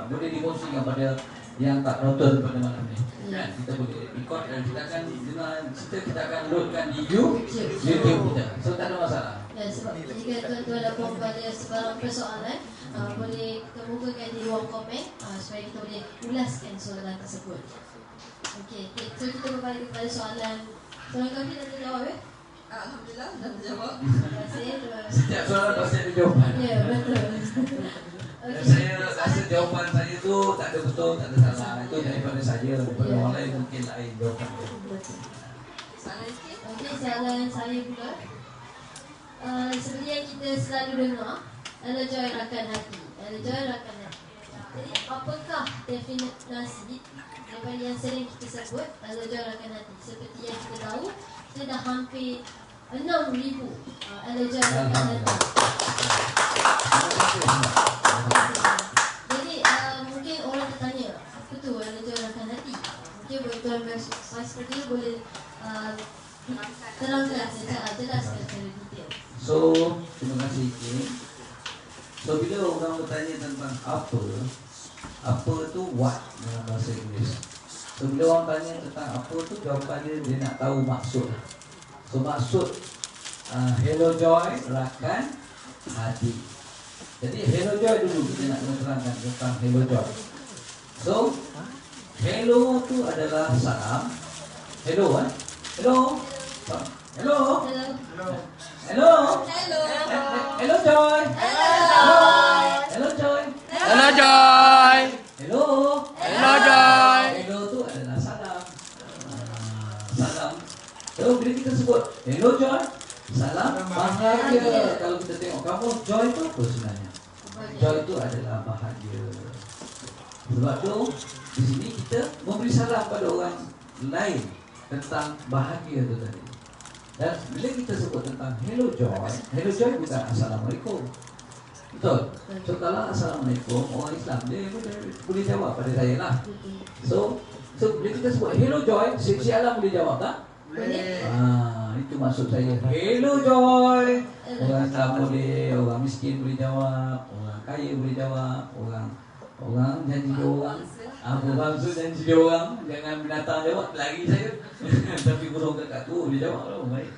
boleh dikongsikan pada yang tak nonton pada malam ni. Kan? Kita boleh record dan kita akan kita akan loadkan di YouTube kita. So tak ada masalah. Ya, sebab jika tuan-tuan ada pada sebarang persoalan, boleh kemukakan di ruang komen supaya kita boleh ulaskan soalan tersebut. Okey, so kita berbalik kepada soalan kami dah terjawab Alhamdulillah dah terjawab. Terima kasih. Setiap soalan pasti ada jawapan. Ya, betul. Dan saya rasa jawapan saya tu tak ada betul, tak ada salah. Itu daripada saya, daripada orang lain mungkin lain jawapan. Soalan sikit. Okey, soalan saya pula. Seperti yang kita selalu dengar, Hello Joy rakan hati. Hello Joy rakan hati. Jadi, apakah definisi daripada yang sering kita sebut Hello Joy rakan hati? Seperti yang kita tahu, kita dah hampir 6,000 Hello Joy rakan hati. Jadi, mungkin orang tertanya, apa tu Hello Joy rakan hati? Mungkin tuan seperti itu boleh terangkan secara jelaskan secara detail. So, terima kasih Kim. So, bila orang bertanya tentang apa tu what dalam bahasa Inggeris. So, bila orang tanya tentang apa tu, jawapannya dia nak tahu maksud. So, maksud Hello Joy rakan hati. Jadi, Hello Joy dulu kita nak menerangkan tentang Hello Joy. So, hello tu adalah salam. Hello Hello. Hello. Hello. Hello. Hello. Hello Joy. Hello Joy. Hello Joy. Hello. Hello Joy. Hello tu adalah salam. Salam. So bila kita sebut hello Joy, salam bahagia. Kalau kita tengok kamu, Joy tu apa sebenarnya? Joy tu adalah bahagia. Sebab tu di sini kita memberi salam pada orang lain tentang bahagia tu tadi. Dan bila kita sebut tentang Hello Joy bukan Assalamualaikum. Betul? So kalau Assalamualaikum, orang Islam dia boleh jawab pada saya lah. So bila kita sebut Hello Joy, si Alam boleh jawab tak? Boleh. Itu maksud saya. Hello Joy. Orang Islam boleh, orang miskin boleh jawab, orang kaya boleh jawab, orang janji dia orang. Apa bangsa janji dia orang. Jangan binatang jawab, lagi saya. Tapi burung kakak tu boleh jawab lah. Baik.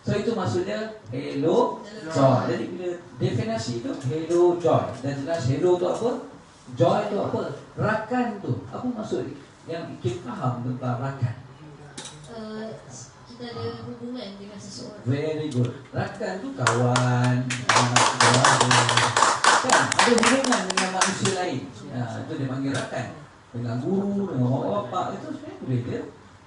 So itu maksudnya Hello Joy. Jadi bila definisi itu Hello Joy, dan jelas Hello tu apa, Joy tu apa, rakan tu apa maksud yang kita faham tentang rakan? Kita ada hubungan dengan seseorang. Very good. Rakan tu kawan, kan ada hubungan dengan manusia lain. Itu dia panggil rakan. Dengan guru, dengan mak bapak, itu sebenarnya boleh dia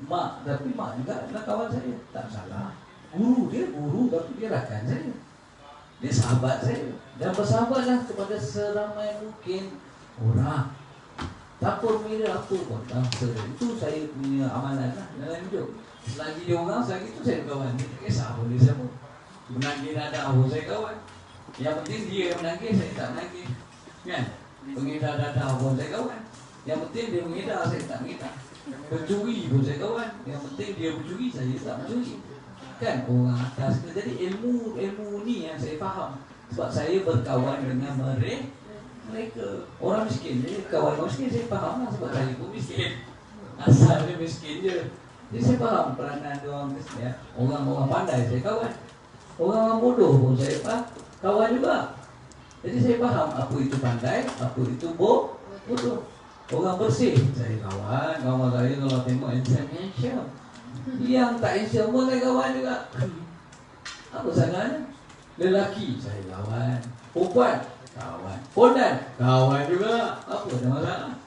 mak, tapi mak juga adalah kawan saya, tak salah. Guru dia guru, tapi dia rakan saya, dia sahabat saya. Dan bersahabatlah kepada seramai mungkin orang. Tak berbeza apa pun bangsa. Itu saya punya amalan lah dalam hidup. Selagi dia orang, selagi itu saya kawan. Dia tak kisah boleh siapa. Menagih nada pun saya kawan. Yang penting dia yang menagih, saya tak menagih. Kan? Pengedar dada pun saya kawan. Yang penting dia mengedar, saya tak mengedar. Pencuri pun saya kawan. Yang penting dia mencuri, saya tak mencuri. Kan? Orang atas. Jadi ilmu ni yang saya faham. Sebab saya berkawan dengan mereka. Orang miskin. Jadi kawan orang miskin saya faham lah. Sebab saya pun miskin. Asal dia miskin je. Jadi saya faham peranan orang miskin. Ya. Orang-orang pandai saya kawan. Orang-orang bodoh pun saya kawan juga. Jadi saya faham apa itu pandai, apa itu bodoh. Orang bersih saya kawan. Kawan saya kalau tengok handsome. Yang tak handsome pun saya kawan juga. Apa salahnya? Lelaki saya kawan, perempuan kawan, pondan kawan juga. Apa ada masalah?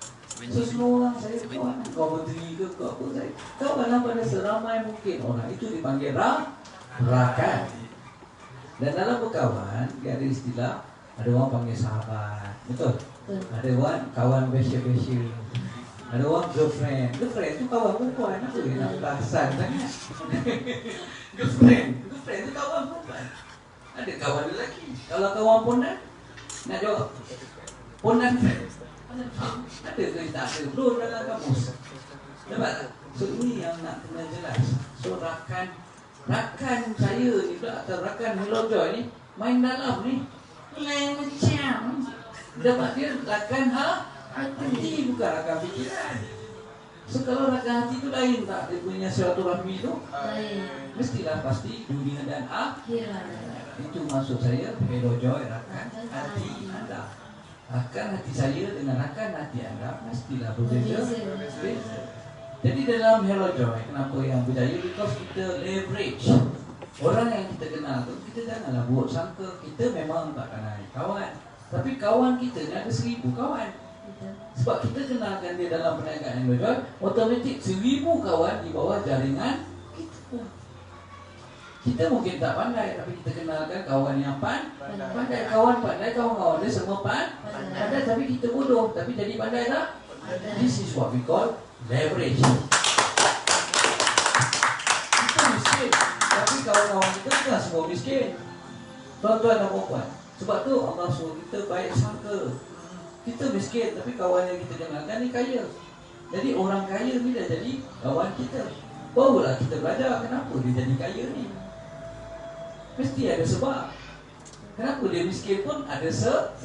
So, semua orang saya kawan. Kau menteri ke kau apa saya kawan pada seramai mungkin orang. Itu dipanggil rakan. Dan dalam berkawan dia ada istilah, ada orang panggil sahabat, betul? Ada orang kawan besya-besya, ada orang girlfriend. Girlfriend tu kawan perempuan. Apa dia nak perasan sangat? Girlfriend tu kawan perempuan. Ada kawan lelaki. Kalau kawan pondan, nak jawab pondan friend. Ada ke tak ada? Belum dalam kamus. Nampak tak? So ini yang nak kena jelas. So rakan saya ni pula, atau rakan Hello Joy ni main dalam ni lain macam. Dapat dia rakan hati, bukan rakan fikiran. So kalau rakan hati tu lain tak? Dia punya silaturahmi tu mestilah pasti dunia dan akhirat. Itu maksud saya Hello Joy, rakan hati anda. Rakan hati saya dengan rakan hati anda mestilah berbeza. Jadi dalam Hello Joy, kenapa yang berjaya? Because kita leverage orang yang kita kenal tu. Kita janganlah buat sangka kita memang tak kenal kawan, tapi kawan kita ni ada 1000 kawan. Sebab kita kenalkan dia dalam perniagaan Hello Joy, otomatik 1000 kawan di bawah jaringan kita. Kita mungkin tak pandai, tapi kita kenalkan kawan yang pandai. Kawan-kawan dia semua pandai, tapi kita bodoh. Tapi jadi pandai tak? This is what we call leverage. Kita miskin, tapi kawan-kawan kita bukan semua miskin. Tuan-tuan dan puan-puan. Sebab tu Allah suruh kita baik sangka. Kita miskin, tapi kawan yang kita kenalkan ni kaya. Jadi orang kaya ni dah jadi kawan kita. Barulah kita belajar kenapa dia jadi kaya ni. Mesti ada sebab. Kenapa dia miskin pun ada sebab.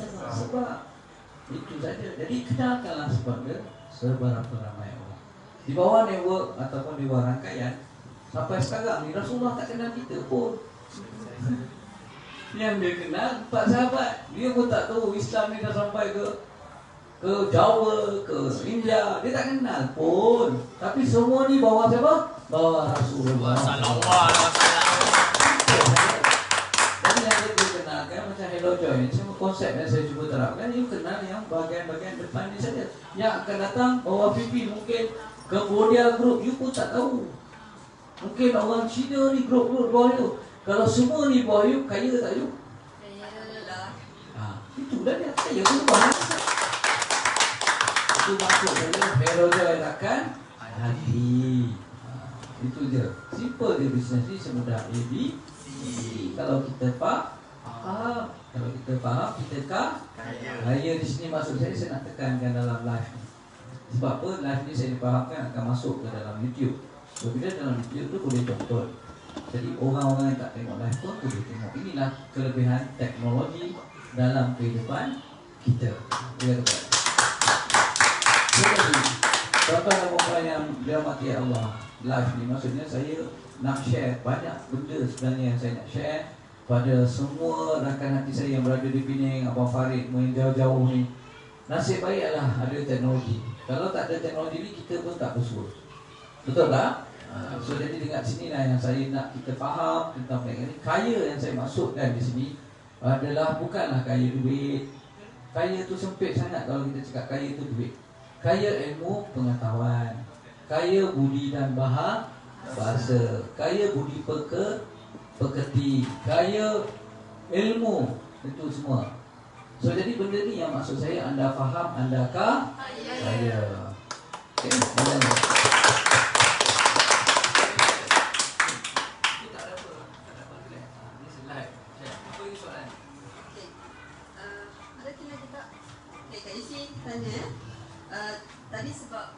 Itu saja. Jadi kenalkanlah sebab dia seberapa ramai orang. Di bawah network ataupun di bawah rangkaian, sampai sekarang ni Rasulullah tak kenal kita pun. Yang dia kenal 4 sahabat. Dia pun tak tahu Islam ni dah sampai ke Jawa, ke India. Dia tak kenal pun. Tapi semua ni bawah siapa? Bawah Rasulullah sallallahu alaihi wasallam. Jadi yang dia kenalkan macam Hello Joy, semua konsep yang saya cuba terapkan, you kenal yang bahagian-bahagian depan ni saja. Yang akan datang bawah pipi mungkin Cambodia group, you pun tak tahu. Mungkin orang Cina ni group bawah you. Kalau semua ni bawah you, kaya tak you? Kaya lah. Itulah dia kaya pun bawah. Itu maksud saya Hello Joy akan hati. Itu je. Simple dia bisnes ni, semudah ABC. Kalau kita faham, kita kaya di sini. Maksud saya nak tekankan dalam live ni. Sebab apa? Live ni saya difahamkan akan masuk ke dalam YouTube. Bila dalam YouTube tu boleh tonton. Jadi orang-orang yang tak tengok live pun boleh tengok. Inilah kelebihan teknologi dalam kehidupan kita. Jadi tuan-tuan dan puan yang dirahmati Allah, live ni maksudnya saya nak share banyak benda sebenarnya yang saya nak share pada semua rakan hati saya yang berada di Pening, Abang Farid, main jauh-jauh ni. Nasib baik adalah ada teknologi. Kalau tak ada teknologi ni, kita pun tak bersuara. Betul tak? So jadi dekat sini lah yang saya nak kita faham tentang mereka ni. Kaya yang saya maksudkan di sini adalah bukanlah kaya duit. Kaya tu sempit sangat kalau kita cakap kaya tu duit. Kaya ilmu pengetahuan, kaya budi dan bahasa, kaya budi pekerti, kaya ilmu, itu semua. So jadi benda ni yang maksud saya, anda faham, anda kaya. Okay, tadi sebab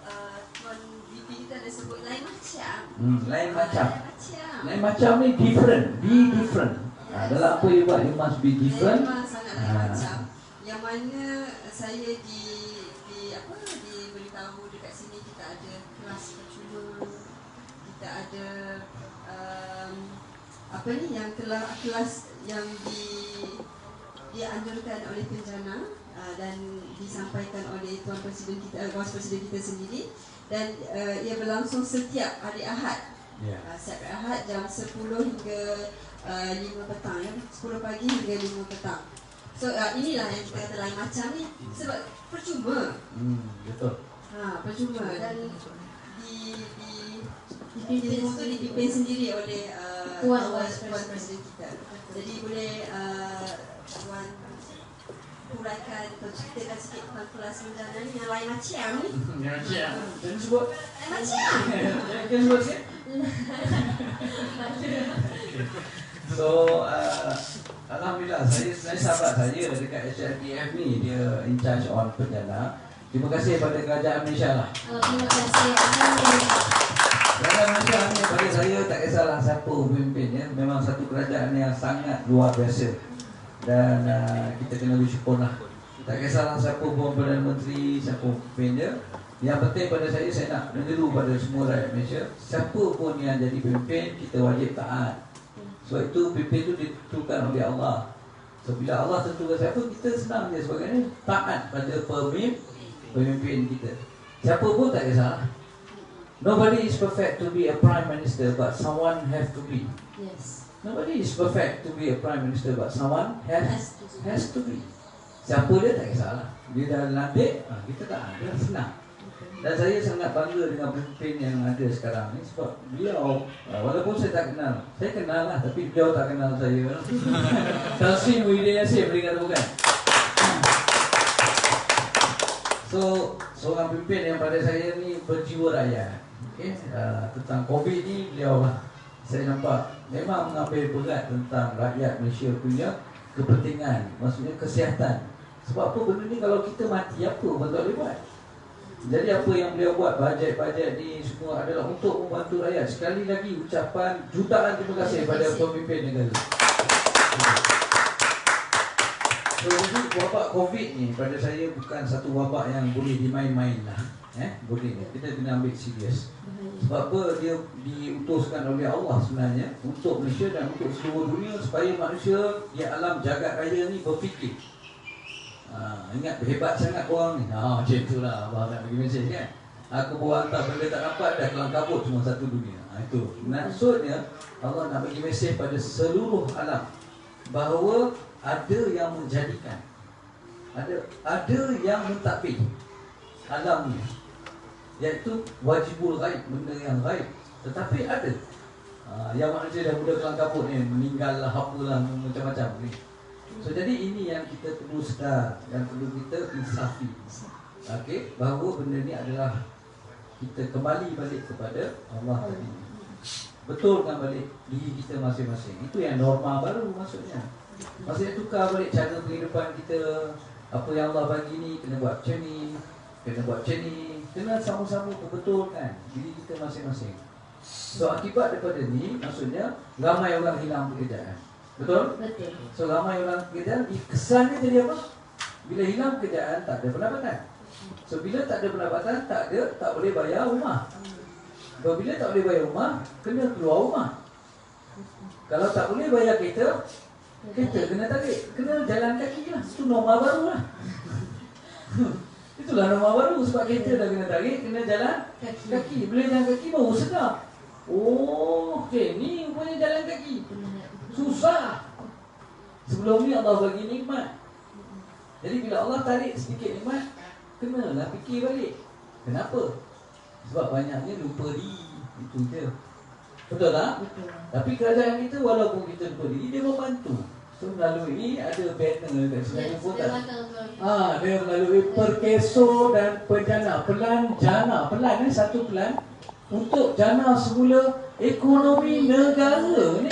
Tuan VP kita ada sebut lain macam. Lain macam ni different. Dalam apa you buat, you must be different. Memang sangat lain macam. Yang mana saya diberitahu dekat sini kita ada kelas percuma, kita ada yang kelas yang dianjurkan oleh penjana. Dan disampaikan oleh Tuan Presiden kita, Vice Presiden kita sendiri, dan ia berlangsung setiap hari Ahad. Setiap hari Ahad jam 10 hingga 5 petang ya, 10 pagi hingga 5 petang. So inilah yang kita kata lain macam ni, sebab percuma. Betul. Percuma dan dipimpin sendiri oleh Puan Presiden kita. Jadi boleh Puan uraikan atau ceritakan sikit tentang kelas menjana ni yang lain macam ni. Yang macam. Jangan sebut. Lain macam. Jangan sebut sikit. So, alhamdulillah saya sahabat saya dekat HRPF ni, dia in charge on penjana. Terima kasih pada kerajaan Malaysia lah. Terima kasih. Alhamdulillah. Kerajaan Malaysia ni pada saya tak kisahlah siapa pemimpinnya, memang satu kerajaan yang sangat luar biasa. Dan kita kena bersyukur lah. Tak kisahlah siapa pun Perdana Menteri, siapa pemimpin dia. Yang penting pada saya nak menyeru pada semua rakyat Malaysia, siapa pun yang jadi pemimpin, kita wajib taat. Sebab itu pemimpin itu ditentukan oleh Allah. So bila Allah tentukan siapa, kita senang je sebagainya taat pada pemimpin kita. Siapa pun tak kisah. Nobody is perfect to be a prime minister, but someone have to be. Yes. Nobody is perfect to be a prime minister, but someone has to be. Siapa dia tak kisahlah. Dia dah lantik, kita tak ada, senang. Dan saya sangat bangga dengan pemimpin yang ada sekarang ni, sebab beliau, walaupun saya tak kenal, saya kenal lah, tapi beliau tak kenal saya. Taslim Muhyiddin Yassin, boleh kata bukan? So, seorang pemimpin yang pada saya ni berjiwa rakyat. Okay? Tentang COVID ni, beliau lah, saya nampak memang mengambil berat tentang rakyat Malaysia punya kepentingan, maksudnya kesihatan. Sebab apa benda ni kalau kita mati, apa pun tak boleh buat. Jadi apa yang beliau buat, bajet-bajet ni semua adalah untuk membantu rakyat. Sekali lagi ucapan jutaan terima kasih pada pemimpin negara. So, jadi wabak COVID ni pada saya bukan satu wabak yang boleh dimain-main lah. Boleh, kita kena ambil serius. Sebab apa dia diutuskan oleh Allah sebenarnya untuk Malaysia dan untuk seluruh dunia, supaya manusia di alam jagat raya ni berfikir. Ingat hebat sangat korang ni. Macam itulah abang nak bagi mesej kan. Aku bawa hantar benda tak dapat, dah kelam kabut semua satu dunia. Itu maksudnya Allah nak bagi mesej pada seluruh alam bahawa ada yang menjadikan, ada yang mentadbir alam ni, iaitu wajibul ghaib, benda yang ghaib. Tetapi ada yang manusia dah mudah kelam kabut ni, meninggal lah, apalah, macam-macam ni. So jadi ini yang kita perlu sedar dan perlu kita insafi. Okey, bahawa benda ni adalah kita kembali balik kepada Allah tadi. Betulkan balik diri kita masing-masing. Itu yang norma baru maksudnya. Maksudnya tukar balik cara kehidupan kita. Apa yang Allah bagi ni kena buat macam ni, kena buat macam ni, kena sama-sama perbetulkan diri kita masing-masing. So akibat daripada ni maksudnya ramai orang hilang pekerjaan. Betul? Betul. So ramai orang pekerjaan, kesannya jadi apa? Bila hilang pekerjaan, tak ada pendapatan. So bila tak ada pendapatan, tak boleh bayar rumah. Bila tak boleh bayar rumah, kena keluar rumah. Kalau tak boleh bayar kereta kena tarik, kena jalan kaki lah. Itu norma baru lah. Itulah norma baru, sebab kereta dah kena tarik, kena jalan kaki. Bila jalan kaki baru sedar. Oh, okay, ni rupanya jalan kaki. Susah. Sebelum ni Allah bagi nikmat. Jadi bila Allah tarik sedikit nikmat, kenalah fikir balik. Kenapa? Sebab banyaknya lupa diri. Itu dia. Betul tak? Betul. Tapi kerajaan kita walaupun kita lupa diri, dia membantu. So melalui ada banner dekat sini pun tak. Dia melalui perkeso dan penjana. Pelan ni satu pelan untuk jana semula ekonomi negara ni.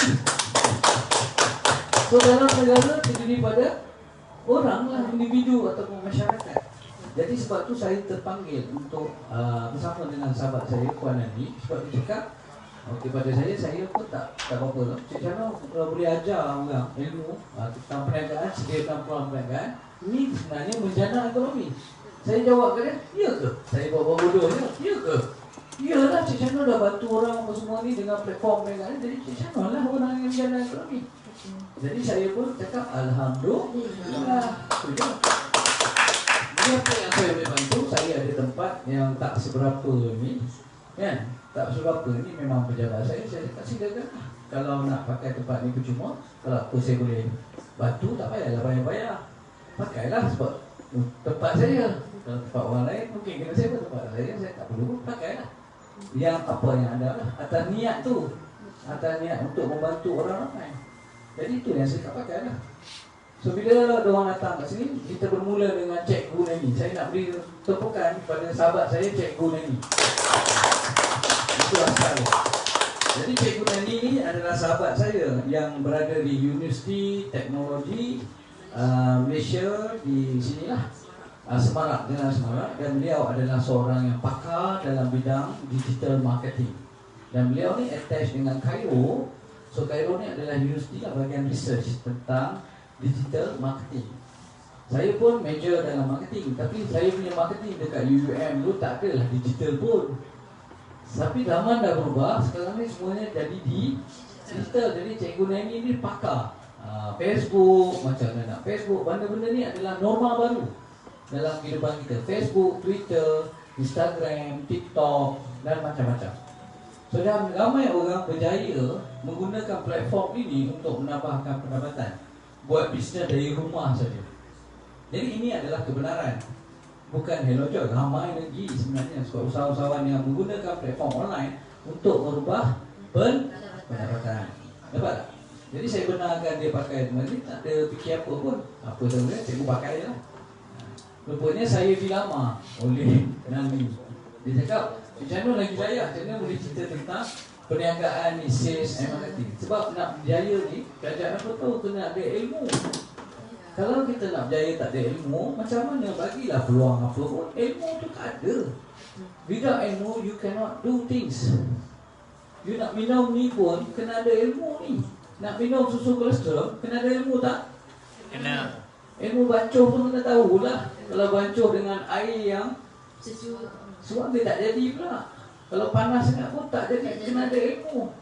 So dalam negara terdiri pada orang lah, individu ataupun masyarakat. Jadi sebab tu saya terpanggil untuk bersama dengan sahabat saya Puan Nani. Sebab dia cakap kepada saya pun tak apa-apa. Cik Chana boleh ajar orang ilmu tentang perniagaan, sediakan peluang perniagaan. Ini sebenarnya menjana ekonomi. Saya jawab ke dia, ya ke? Saya bawa bodoh dia, ya ke? Iyalah, Cik Chana dah bantu orang apa semua ni dengan platform perniagaan. Jadi Cik Chana lah orang yang menjana ekonomi. Jadi saya pun cakap alhamdulillah. Ini apa yang saya boleh bantu. Saya ada tempat yang tak seberapa ni, kan? Tak seberapa ni memang pejabat saya cakap silakan. kalau nak pakai tempat ni percuma, kalau apa saya boleh bantu, tak payahlah bayar-bayar. Pakailah sebab tempat saya. Kalau tempat orang lain mungkin kena sewa, tempat saya tak perlu, pakailah. Yang apa yang ada lah, atas niat tu, atas niat untuk membantu orang ramai. Jadi itu yang saya tak pakailah. So bila orang datang kat sini, kita bermula dengan Cikgu Nani. Saya nak beri tepukan pada sahabat saya, Cikgu Nani. Itu asal. Jadi Cikgu Nani ni adalah sahabat saya yang berada di Universiti Teknologi Malaysia di sinilah, Semarak, Negara Semarak, dan beliau adalah seorang yang pakar dalam bidang digital marketing. Dan beliau ni attach dengan Cairo. So Cairo ni adalah universiti lah, bahagian research tentang digital marketing. Saya pun major dalam marketing, tapi saya punya marketing dekat UUM dulu tak adalah digital pun. Tapi zaman dah berubah, sekarang ni semuanya jadi di digital. Jadi Cikgu Nani ni pakar Facebook, macam mana nak Facebook. Benda-benda ni adalah norma baru dalam kehidupan kita. Facebook, Twitter, Instagram, TikTok dan macam-macam. So dan ramai orang berjaya menggunakan platform ini untuk menambahkan pendapatan, buat bisnes dari rumah saja. Jadi ini adalah kebenaran, bukan Hello Joy. Ramai lagi sebenarnya sebab usahawan-usahawan yang menggunakan platform online untuk merubah pendapatan. Dapat tak? Jadi saya benarkan dia pakai ni, tak ada fikir apa pun. Apa sebenarnya, cikgu pakai je lah. Rupanya saya dilama oleh Nani. Dia cakap, macam mana lagi jaya? Macam mana boleh cerita tentang perniagaan ni, sales and marketing? Sebab nak berjaya ni, kerajaan apa tahu kena ada ilmu. Kalau kita nak berjaya tak ada ilmu, macam mana? Bagilah peluang apa pun, ilmu tu tak ada. Without ilmu, you cannot do things. You nak minum ni pun, kena ada ilmu ni. Nak minum susu kolesterol, kena ada ilmu tak? Kena. Ilmu bancuh pun kena tahulah. Kalau bancuh dengan air yang Sejuk. suam dia tak jadi pula. Kalau panas sangat pun tak jadi, kena ada ilmu.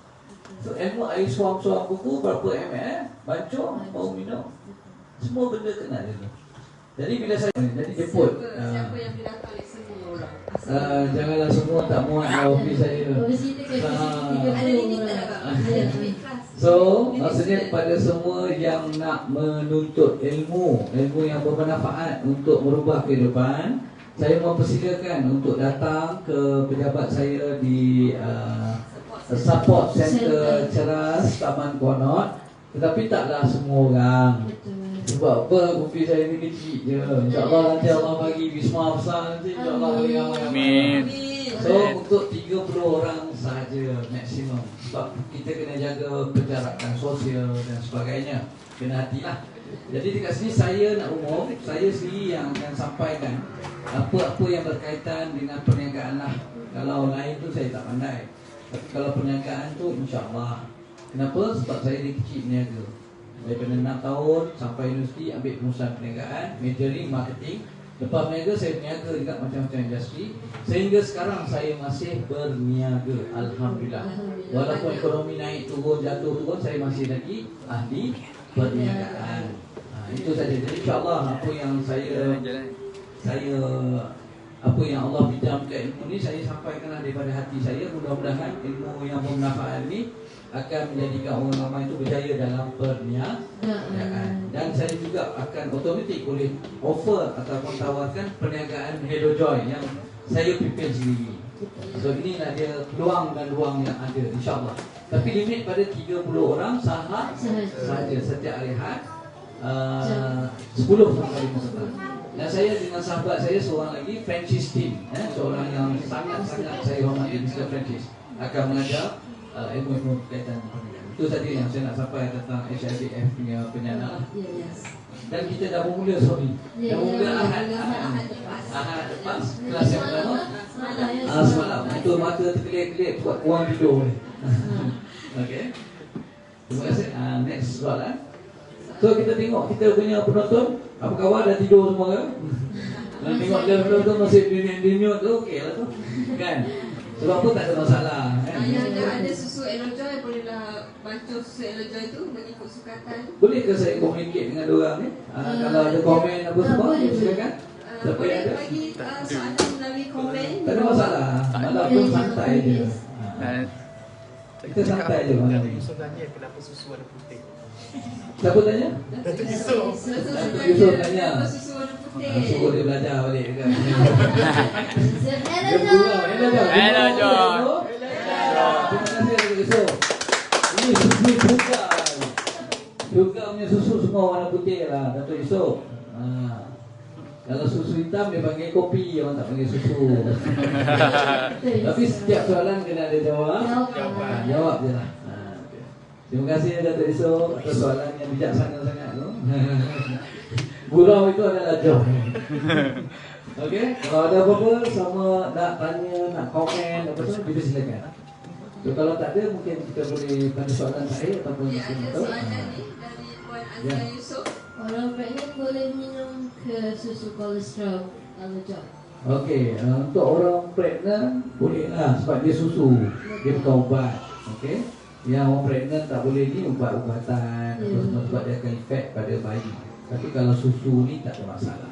So ilmu air suam-suam kuku berapa ml, bancuh, mau minum. Semua benda kena ada ni. Jadi bila saya jadi jemput, Siapa yang boleh datang lesson ni orang? janganlah semua tak muat office saya. Ada limit tak bang? Ada limit kelas. So maksudnya kepada semua yang nak menuntut ilmu yang bermanfaat untuk merubah kehidupan, saya mempersilakan untuk datang ke pejabat saya di Support Center Ceras, Taman Konot. Tetapi taklah semua orang. Sebab apa, kopi saya ni kecil je. InsyaAllah nanti Allah bagi wisma besar nanti, InsyaAllah yang Amin. So untuk 30 orang sahaja maksimum. Sebab kita kena jaga penjarakan sosial dan sebagainya. Kena hatilah. Jadi dekat sini saya nak umum, saya sendiri yang akan sampaikan apa-apa yang berkaitan dengan perniagaan lah. Kalau lain tu saya tak pandai. Tapi kalau perniagaan tu insyaAllah. Kenapa? Sebab saya dari kecil berniaga. Daripada 6 tahun sampai universiti ambil pengurusan perniagaan, majoring marketing. Lepas berniaga saya berniaga juga macam-macam industri. Sehingga sekarang saya masih berniaga, Alhamdulillah. Walaupun ekonomi naik turun, jatuh turun, saya masih lagi ahli perniagaan. Itu saja. Jadi insyaAllah apa yang saya apa yang Allah bidamkan ilmu ni saya sampaikanlah daripada hati saya. Mudah-mudahan ilmu yang bermanfaat ni akan menjadikan orang ramai itu berjaya dalam perniagaan. Dan saya juga akan otomatik boleh offer ataupun tawarkan perniagaan Hello Joy yang saya pimpin sendiri. So ini dia peluang dan ruang yang ada insyaAllah. Tapi limit pada 30 orang sahaja setiap hari Ahad, 10 sampai 15 orang. Dan saya dengan sahabat saya seorang lagi, Francis Tim, seorang yang sangat-sangat saya hormati, Mr. Francis, akan mengajar ilmu-ilmu berkaitan dengan perniagaan. Itu saja yang saya nak sampai tentang HIBF punya penyana. Dan kita dah bermula, dah bermula Ahad lepas kelas yang pertama semalam. Itu mata terkelip-kelip buat kurang tidur. Okey. Terima kasih. Next soalan. So kita tengok kita punya penonton, apa khabar, dah tidur semua ke? Dan tengok dia penonton masih denyut tu, okey lah tu. Kan? Sebab apa tak ada masalah kan? Yang ada susu Hello Joy, bolehlah bancuh susu Hello Joy tu mengikut sukatan. Boleh ke saya communicate dengan diorang ni? Kalau ada komen apa semua, silakan. Siapa yang ada? Bagi soalan melalui komen. Tak ada masalah. Malah pun santai je. Kita santai je malam ni. Yusuf tanya kenapa susu warna putih. Siapa tanya? Datuk Yusuf. Datuk Yusuf tanya. Susu warna putih. Suruh dia belajar balik kan. Hello, Hello, John. Terima kasih Datuk Yusuf. Ini susu juga. Juga punya susu semua warna putih lah Datuk Yusuf. Kalau susu hitam dia panggil kopi, orang tak panggil susu. Tapi setiap soalan kena ada jawab. Jawab je lah. Okay. Terima kasih Datuk Yusuf atas soalan yang bijaksana sangat tu. Gurau itu adalah job. Okey, kalau ada apa-apa sama nak tanya, nak komen apa semua kita silakan. So kalau tak ada mungkin kita boleh pada soalan saya ataupun Ya, mungkin ada tahu. soalan ni dari Puan Azia Yusof. Orang pregnant boleh minum ke susu kolesterol kalau John? Okey, untuk orang pregnant bolehlah sebab dia susu, dia bukan ubat. Okey. Yang orang pregnant tak boleh ni ubat-ubatan apa semua sebab dia akan efek pada bayi. Tapi kalau susu ni tak ada masalah.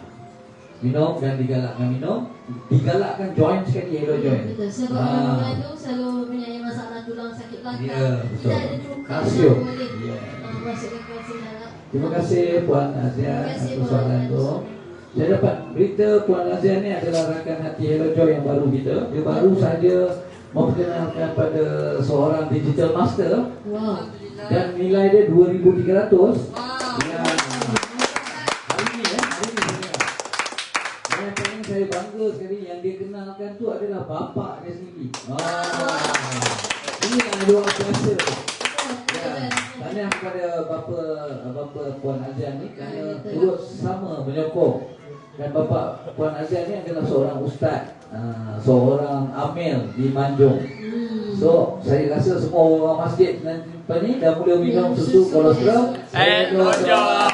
Minum dan digalakkan minum, digalakkan join sekali hello join. Betul, sebab orang mengandung selalu mempunyai masalah tulang sakit belakang. Ya, betul. Tidak ada cuka Kalsium. boleh Ya. masukkan kalsium dalam. Terima kasih Puan Azia Terima kasih, atas Puan soalan tu. Saya dapat berita Puan Azia ni adalah rakan hati Hello Joy yang baru kita. Dia baru saja memperkenalkan pada seorang digital master Wow. Alhamdulillah. dan nilai dia 2,300. Wow. Ya. Hari ni saya. Yang paling saya bangga sekali yang dia kenalkan tu adalah bapa dia sendiri. Ini yang luar biasa. Ya, tahniah kepada bapa Puan Azia ni kerana turut sama menyokong. Dan bapa Puan Azia ni adalah seorang ustaz, seorang amil di Manjung. So, saya rasa semua orang masjid nanti ni dah mula minum susu kolesterol. Hello, John.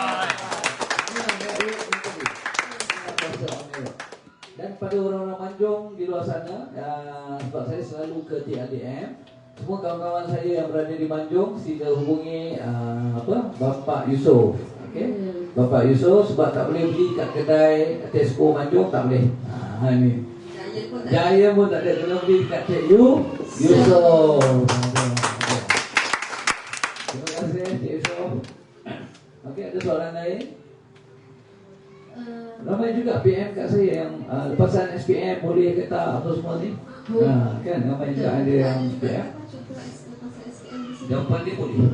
Dan pada orang-orang Manjung di luar sana, sebab saya selalu ke TLDM, semua kawan-kawan saya yang berada di Manjung sila hubungi Bapak Yusuf. Okey. Bapak Yusuf sebab tak boleh beli kat kedai Tesco Manjung, tak boleh. Ni. Jaya pun tak ada, kena beli kat Cik Yusuf. Terima kasih Cik Yusuf. Okey, ada soalan lain? Ramai juga PM kat saya yang lepasan SPM boleh ke tak apa semua ni. Kan ramai juga ada yang SPM. Jawapan dia boleh.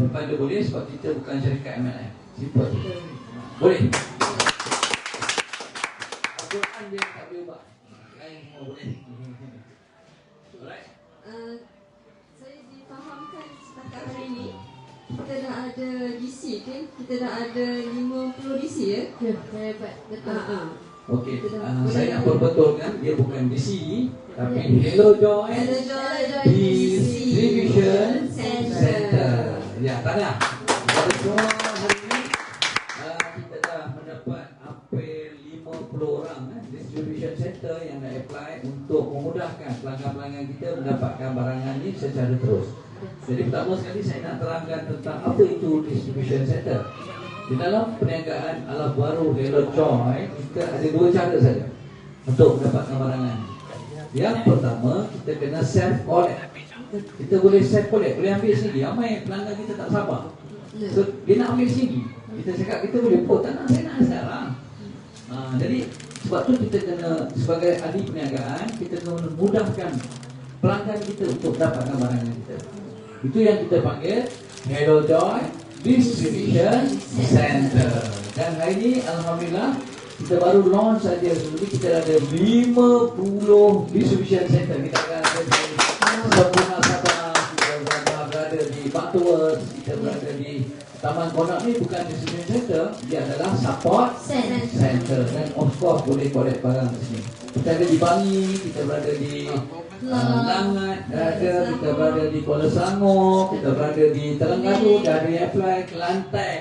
Jawapan dia boleh sebab kita bukan syarikat MLM. Simple. Boleh. Al-Quran dia tak boleh ubah. Lain semua boleh. Alright. Saya difahamkan setakat hari ini kita dah ada DC kan? Kita dah ada 50 DC ya? Ya, hebat. Betul. Okey, saya nak perbetulkan dia bukan DC tapi Hello Joy Hello Joy Distribution Center. Ya, tahniah kepada semua hari ini. Kita dah mendapat hampir 50 orang distribution center yang dah apply untuk memudahkan pelanggan-pelanggan kita mendapatkan barangan ni secara terus. Jadi pertama sekali saya nak terangkan tentang apa itu distribution center. Di dalam perniagaan ala baru Hello Joy, kita ada dua cara saja untuk mendapatkan barangan. Yang pertama, kita kena self collect. Kita boleh self collect, boleh ambil sendiri. Ramai pelanggan kita tak sabar. So, dia nak ambil sendiri. Kita cakap kita boleh, tak nak, saya nak sekarang. Jadi sebab tu kita kena sebagai ahli perniagaan, kita kena mudahkan pelanggan kita untuk dapatkan barangan kita. Itu yang kita panggil Hello Joy Distribution Center. Dan hari ini Alhamdulillah kita baru launch saja. Sebelum kita ada 50 distribution center. Kita akan ada di Sempurna Sabah, kita berada di Butterworth, kita berada di Taman Konak. Ni bukan distribution center, dia adalah support center. Dan of course boleh collect barang di sini. Kita ada di Bangi, kita berada di Langat, kita berada di Kuala Selangor, kita berada di Terengganu, dah ada yang apply, Kelantan,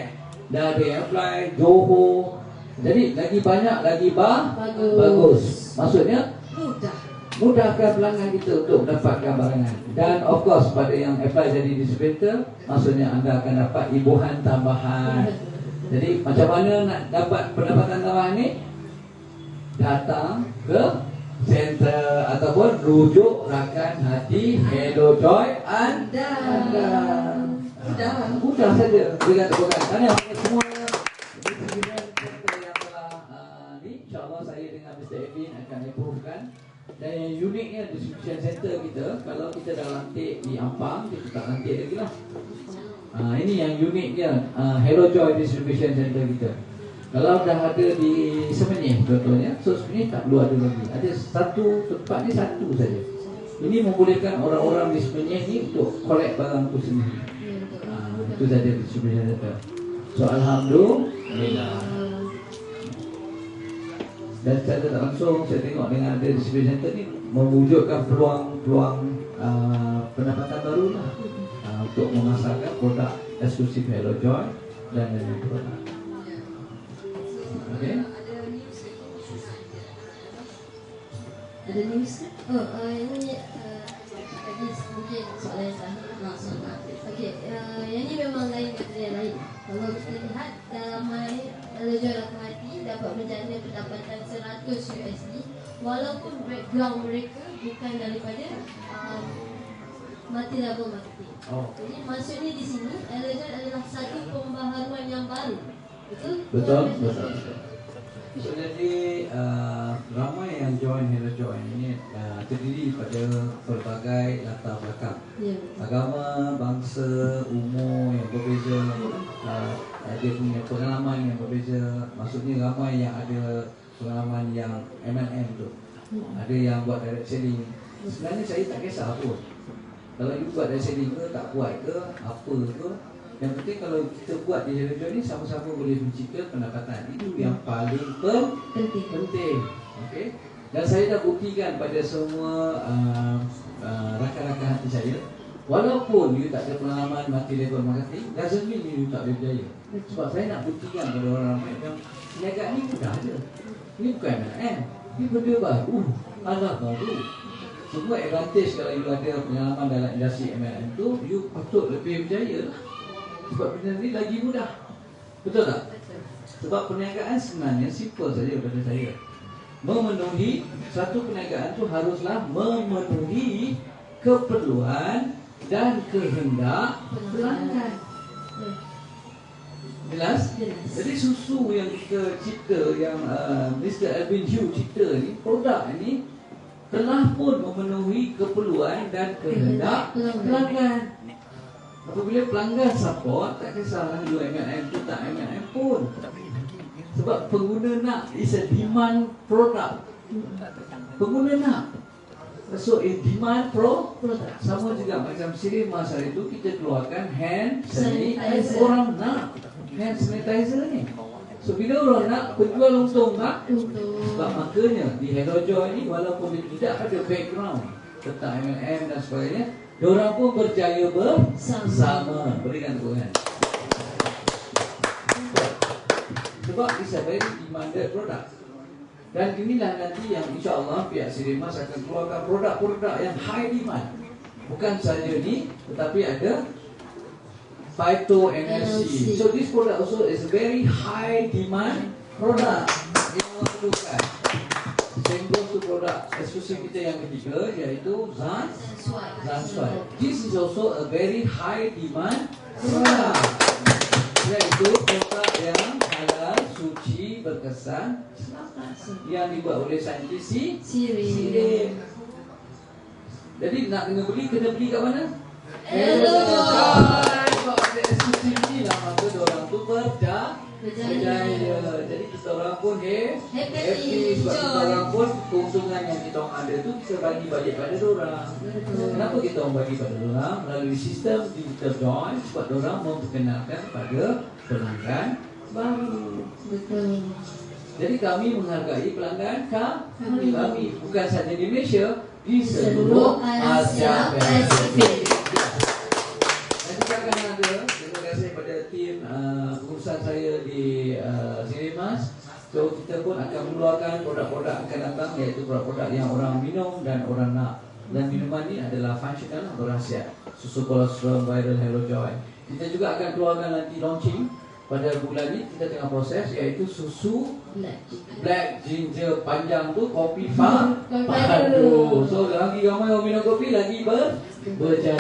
dah ada yang apply, Johor. Jadi lagi banyak, lagi bagus. Maksudnya mudahkan pelanggan kita untuk mendapatkan barangan. Dan of course pada yang apply jadi distributor, maksudnya anda akan dapat ibuhan tambahan. Jadi macam mana nak dapat pendapatan tambahan ni? Datang ke Center ataupun rujuk rakan hati Hello Joy Anda. Mudah saja. Berikan tepukan. Tahniah semua distribution center yang telah ni. InsyaAllah saya dengan Mr. Edwin akan improvekan. Dan yang uniknya distribution center kita, kalau kita dah lantik di Ampang, kita tak lantik lagi lah. Ini yang uniknya Hello Joy distribution center kita. Kalau dah ada di Semenyih contohnya, so Semenyih tak perlu ada lagi. Ada satu tempat ni satu saja. Ini membolehkan orang-orang di Semenyih ni untuk collect barang tu sendiri. Itu saja distribution center. So alhamdulillah. Dan secara tak langsung saya tengok dengan ada distribution center ni mewujudkan peluang-peluang pendapatan baru lah, untuk memasarkan produk eksklusif Hello Joy dan lain-lain produk. Okay. Ada news ke? Ini lagi mungkin soalan yang terakhir. Okey, yang ni memang lain daripada yang lain. Kalau kita lihat dalam Hello Joy Rakan Hati dapat menjana pendapatan $100 walaupun background mereka bukan daripada multi-level marketing. Jadi maksudnya di sini Hello Joy adalah satu pembaharuan yang baru. Betul? Betul. So, jadi ramai yang join Hello Joy ini terdiri pada pelbagai latar belakang, agama, bangsa, umur yang berbeza, dia punya pengalaman yang berbeza. Maksudnya ramai yang ada pengalaman yang MLM tu, ada yang buat direct selling. Sebenarnya saya tak kisah pun kalau you buat direct selling ke tak buat ke apa ke. Yang penting kalau kita buat di Hello Joy ni sama-sama boleh mencipta pendapatan. Itu yang paling penting. Okey. Dan saya dah buktikan pada semua rakan-rakan hati saya, walaupun you tak ada pengalaman multi-level marketing, doesn't mean you tak boleh berjaya. Sebab saya nak buktikan pada orang ramai yang perniagaan ni mudah je. Ini bukan MLM. Ini benda baru, alat baru. Semua advantage kalau you ada pengalaman dalam industri MLM tu, you patut lebih berjaya lah. Sebab benda ni lagi mudah. Betul tak? Sebab perniagaan sebenarnya simple saja pada saya. Memenuhi satu perniagaan tu haruslah memenuhi keperluan dan kehendak pelanggan. Jelas? Jadi susu yang kita cipta, yang Mr. Alvin Hugh cipta ni, produk ni telah pun memenuhi keperluan dan kehendak pelanggan. Apabila pelanggan support, tak kisahlah you MLM tu tak MLM pun. Sebab pengguna nak, is a demand product. Pengguna nak. So in demand product. Sama juga macam Sirimas hari itu kita keluarkan hand sanitizer. Orang nak hand sanitizer ni. So bila orang nak, penjual untung tak? Sebab makanya di Hello Joy ni walaupun dia tidak ada background tentang MLM dan sebagainya, diorang pun berjaya bersama. Berikan tepukan. Sebab it's a very demanded product. Dan inilah nanti yang insyaAllah pihak Sirimas akan keluarkan produk-produk yang high demand. Bukan saja ni, tetapi ada Phyto NLC. So this product also is a very high demand product yang orang perlukan. Sehingga tu produk eksklusif kita yang ketiga, iaitu Zanswai. This is also a very high demand product, iaitu produk yang halal, suci, berkesan, yang dibuat oleh saintis Sirim. Jadi nak kena beli kat mana? Hello Joy. Sebab ada eksklusif ni lah, maka diorang tu berjaya. Jadi kita orang pun happy. Sebab kita orang pun keuntungan yang kita orang ada tu kita bagi balik pada diorang. Kenapa kita orang bagi pada diorang? Melalui sistem digital join, sebab diorang memperkenalkan pada pelanggan baru. Betul. Jadi kami menghargai pelanggan kami bukan saja di Malaysia, di seluruh Asia Pasifik. Dan kita akan ada, terima kasih pada tim pengurusan saya di Sirimas. So kita pun akan mengeluarkan produk-produk akan datang, iaitu produk-produk yang orang minum dan orang nak. Dan minuman ni adalah functional atau rahsia. Susu kolostrum viral Hello Joy. Kita juga akan keluarkan nanti launching pada bulan ni kita tengah proses, iaitu susu black ginger panjang tu kopi padu. So lagi ramai orang minum kopi, lagi berjaya.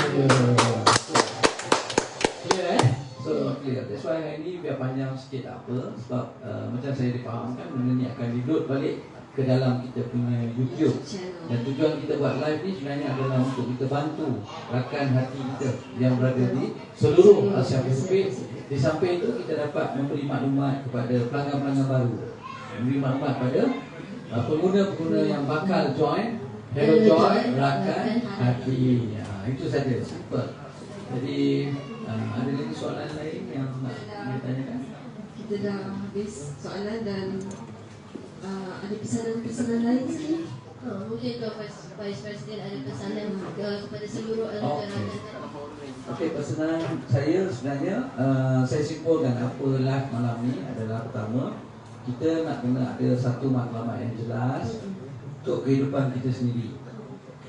Clear So clear. That's why hari ni biar panjang sikit tak apa. Sebab macam saya difahamkan, benda ni akan di-load balik ke dalam kita punya YouTube. Dan tujuan kita buat live ni sebenarnya adalah untuk kita bantu rakan hati kita yang berada di seluruh Asia Pasifik. Di samping itu kita dapat memberi maklumat kepada pelanggan-pelanggan baru, memberi maklumat pada pengguna-pengguna yang bakal join Hello Joy Rakan Hati. Itu saja, simple. Jadi ada lagi soalan lain yang nak ditanyakan? Kita dah habis soalan dan ada pesanan-pesanan lain sikit. Mungkin ke Vice President ada pesanan kepada seluruh rakan-rakan. Okey, pesanan saya sebenarnya saya simpulkan apa live malam ni adalah pertama, kita nak kena ada satu matlamat yang jelas untuk kehidupan kita sendiri.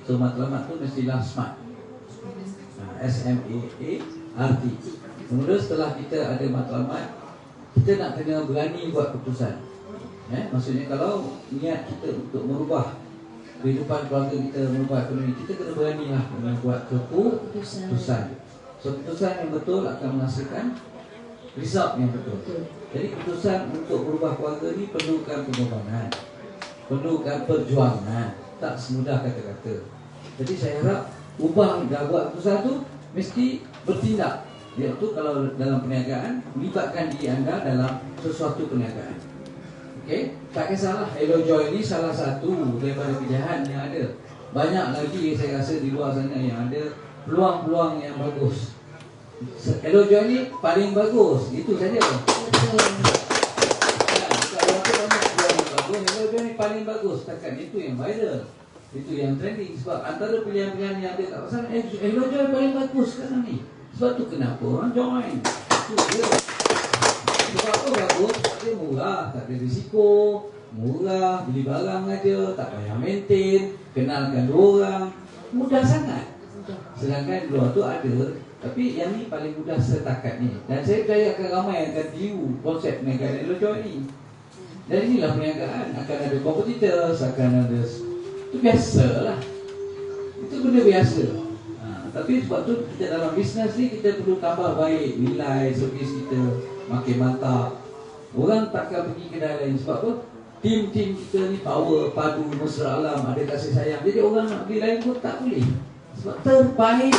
So matlamat tu mestilah SMART. SMAART. Kemudian setelah kita ada matlamat, kita nak kena berani buat keputusan. Maksudnya kalau niat kita untuk merubah kehidupan keluarga kita, merubah ekonomi, kita kena beranilah membuat keputusan. So keputusan yang betul akan menghasilkan result yang betul. Jadi keputusan untuk berubah keluarga ni perlukan pengorbanan, perlukan perjuangan, tak semudah kata-kata. Jadi saya harap ubah dah buat keputusan tu mesti bertindak. Iaitu kalau dalam perniagaan, melibatkan diri anda dalam sesuatu perniagaan. Okey, tak kisahlah Hello Joy ni salah satu daripada pilihan yang ada. Banyak lagi saya rasa di luar sana yang ada peluang-peluang yang bagus. Hello Joy ni paling bagus, itu saja. Betul. Kalau ada banyak peluang yang bagus, Hello Joy ni paling bagus. Setakat itu yang viral, itu yang trending. Sebab antara pilihan-pilihan yang ada kat pasar, Hello Joy paling bagus sekarang ni. Sebab tu kenapa orang join. Itu dia. Sebab apa bagus? Dia murah, tak ada risiko, murah, beli barang aja, tak payah maintain, kenalkan dua orang, mudah sangat. Sedangkan luar tu ada, tapi yang ni paling mudah setakat ni. Dan saya percaya akan ramai yang akan tiru konsep perniagaan Hello Joy ni. Dan inilah perniagaan, akan ada competitors, akan ada, itu biasalah. Itu benda biasa. Tapi sebab tu kita dalam bisnes ni kita perlu tambah baik nilai servis kita, makin mantap. Orang takkan pergi kedai lain sebab apa? Tim-tim kita ni power, padu, mesra alam, ada kasih sayang. Jadi orang nak pergi lain pun tak boleh. Sebab terbaik.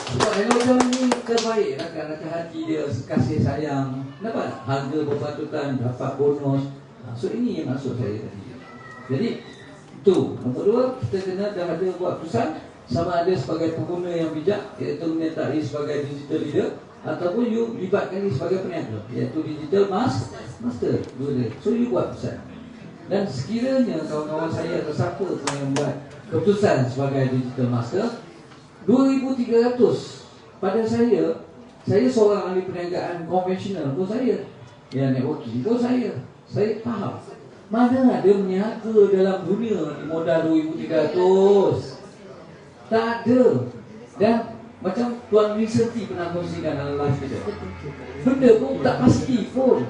Sebab Hello Joy ni terbaik. Rakan-rakan hati dia, kasih sayang. Dapat harga berpatutan, dapat bonus. So ini yang maksud saya tadi. Jadi itu. Nombor dua, kita kena dah ada buat keputusan. Sama ada sebagai pengguna yang bijak, iaitu menyertai sebagai digital leader, ataupun you libatkan diri sebagai peniaga, iaitu digital master. So you buat keputusan. Dan sekiranya kawan-kawan saya atau siapa yang buat keputusan sebagai digital master, 2,300 pada saya seorang ahli perniagaan konvensional, tu saya yang networking, tu saya faham mana ada meniaga dalam dunia di modal 2,300. Tak ada. Dan macam Tuan Vincenti pernah kongsikan dalam live kita, benda pun tak pasti pun.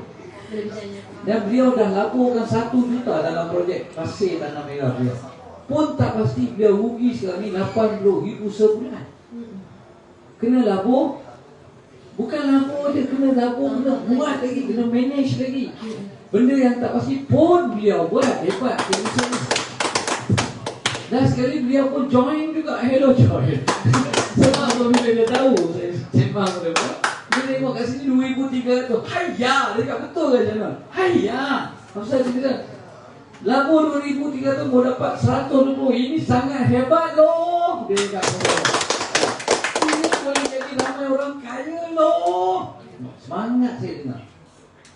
Dan beliau dah laporkan 1 juta dalam projek pasir tanah merah beliau. Pun tak pasti, beliau rugi sekarang ni 80,000 sebulan. Kena labur. Bukan labur je, kena labur, kena buat lagi, kena manage lagi. Benda yang tak pasti pun beliau buat. Hebat. Dan sekali beliau pun join juga Hello Joy. Sebab bila dia tahu saya sembang dia buat, dia tengok kat sini 2,300. Hayya, dia cakap betul kan channel. Hayya. Pasal dia kata labur 2,300 mau dapat 120. Ini sangat hebat loh. Dia cakap ini boleh jadi ramai orang kaya loh. Semangat saya dengar.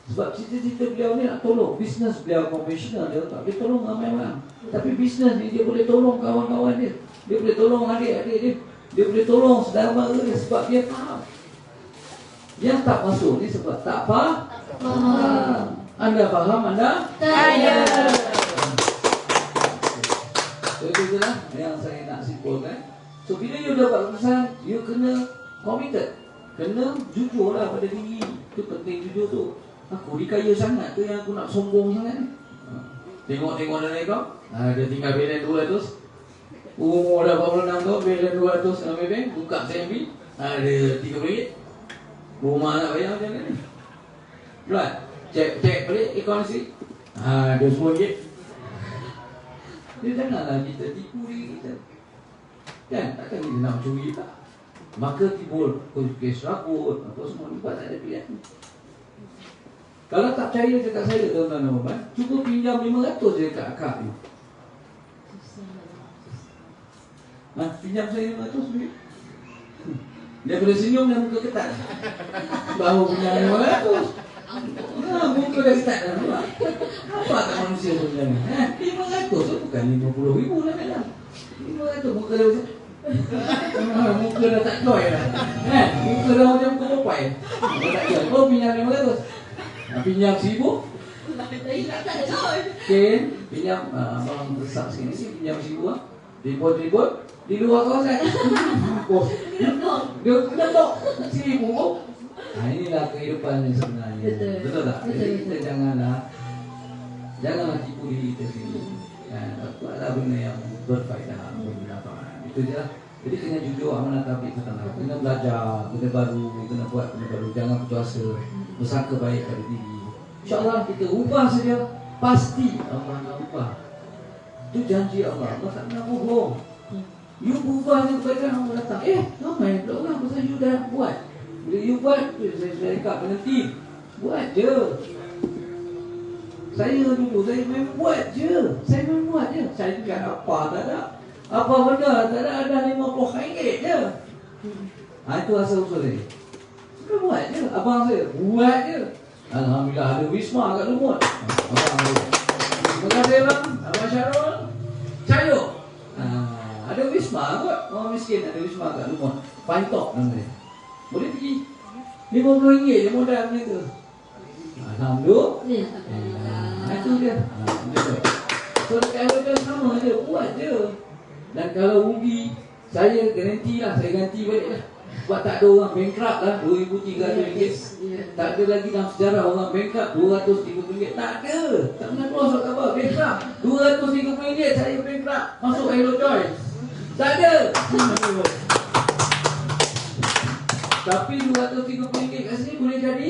Sebab cita-cita beliau ni nak tolong. Bisnes beliau konvensional, dia tak boleh tolong ramai orang. Tapi bisnes ni dia boleh tolong kawan-kawan dia. Dia boleh tolong adik-adik dia. Dia boleh tolong saudara dia sebab dia faham. Yang tak masuk ni sebab tak faham. Anda faham, anda kaya. So itu je lah yang saya nak simpulkan. So bila you dah buat keputusan, you kena committed. Kena jujur lah pada diri. Itu penting jujur tu. Aku dikaya sangat tu yang aku nak sombong sangat ni. Tengok-tengok dan kau dia tinggal belen 200. Umur dah 46 tu, belen 200 ambil bank, buka CMB, ada RM30. Rumah nak bayar macam ni. Buat, cek balik ekonomi. RM20. Dia janganlah kita tipu diri kita. Kan, takkan kita nak curi tak? Maka timbul kes rakut, apa semua ni, tak ada pilihan. Kalau tak percaya dekat saya, tuan-tuan dan puan, cuba pinjam 500 je kat akak ni. Pinjam saya 500 duit. Dia boleh senyum dan muka ketat. Baru punya 500. Muka dah ketat dah. Apa tak manusia sebenarnya? 500 tu bukan 50,000 lah kadang. 500 muka dah macam muka dah tak joy dah. Muka dah macam muka popai. Muka tak joy. Kau pinjam 500. Pinjam 1,000. Okay, pinjam abang besar sikit ni, pinjam 1,000 lah. Ribut-ribut di luar kawasan. Dia ketok 1,000. Inilah kehidupan yang sebenarnya. Betul tak? Jadi kita janganlah tipu diri kita sendiri. Buatlah benda yang berfaedah, bermanfaat. Itu je lah. Jadi kena jujur amanah tabligh petang. Kena belajar benda baru, kena buat benda baru. Jangan putus asa, bersangka baik pada diri. InsyaAllah kita ubah saja, pasti Allah nak ubah. Itu janji Allah. Allah tak pernah bohong. You berubah dengan kebaikan, Allah datang. Ramai pula orang pasal you dah buat. Bila you buat, saya dekat berhenti. Buat je. Saya dulu, saya main buat je. Saya main buat je. Saya ingat apa tak ada. Apa benda tak ada RM50 je. Itu asal-usul dia. Saya buat je. Abang saya, buat je. Alhamdulillah ada Wisma kat Lumut. Abang saya. Terima kasih bang. Abang Syarul. Cayo. Ada Wisma kot. Orang miskin ada Wisma kat Lumut. Pantok nama dia. Boleh pergi. RM50 je modal macam tu. Alhamdulillah. Itu dia. So kalau dia sama je, buat je. Dan kalau rugi, saya garanti lah, saya ganti balik lah. Sebab tak ada orang bankrupt lah RM2,300. Tak ada lagi dalam sejarah orang bankrupt RM230. Tak ada. Tak pernah keluar surat khabar bankrupt RM230 saya bankrupt. Masuk Hello Joy. Tak ada. Tapi RM230 kat sini boleh jadi.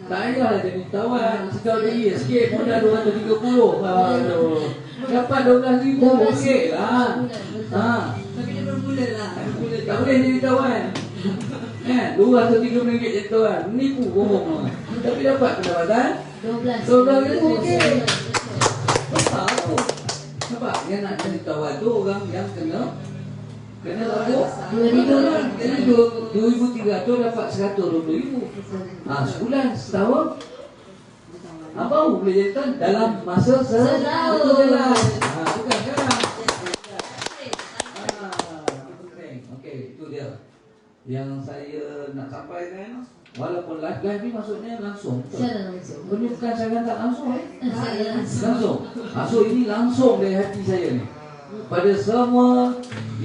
Tak payahlah jadi tawan. Sekali lagi sikit modal RM230. Aduh. Dapat RM12,000 okey lah. Tapi dia bermula lah. Tak boleh jadi tawan. RM230 jadi tawan. Menipu bohong. Tapi dapat pendapatan RM12,000 okey. Besar tu. Nampak? Yang nak jadi tawan tu orang yang kena berapa? RM2,300 dapat RM120,000. Sebulan, setahun. Baru boleh jadi tawan dalam masa setahun. Bukan sekarang. Okey, itu dia yang saya nak sampaikan. Walaupun live ni maksudnya langsung. Ini bukan saya tak langsung. Langsung. Maksud ini langsung dari hati saya ni. Pada semua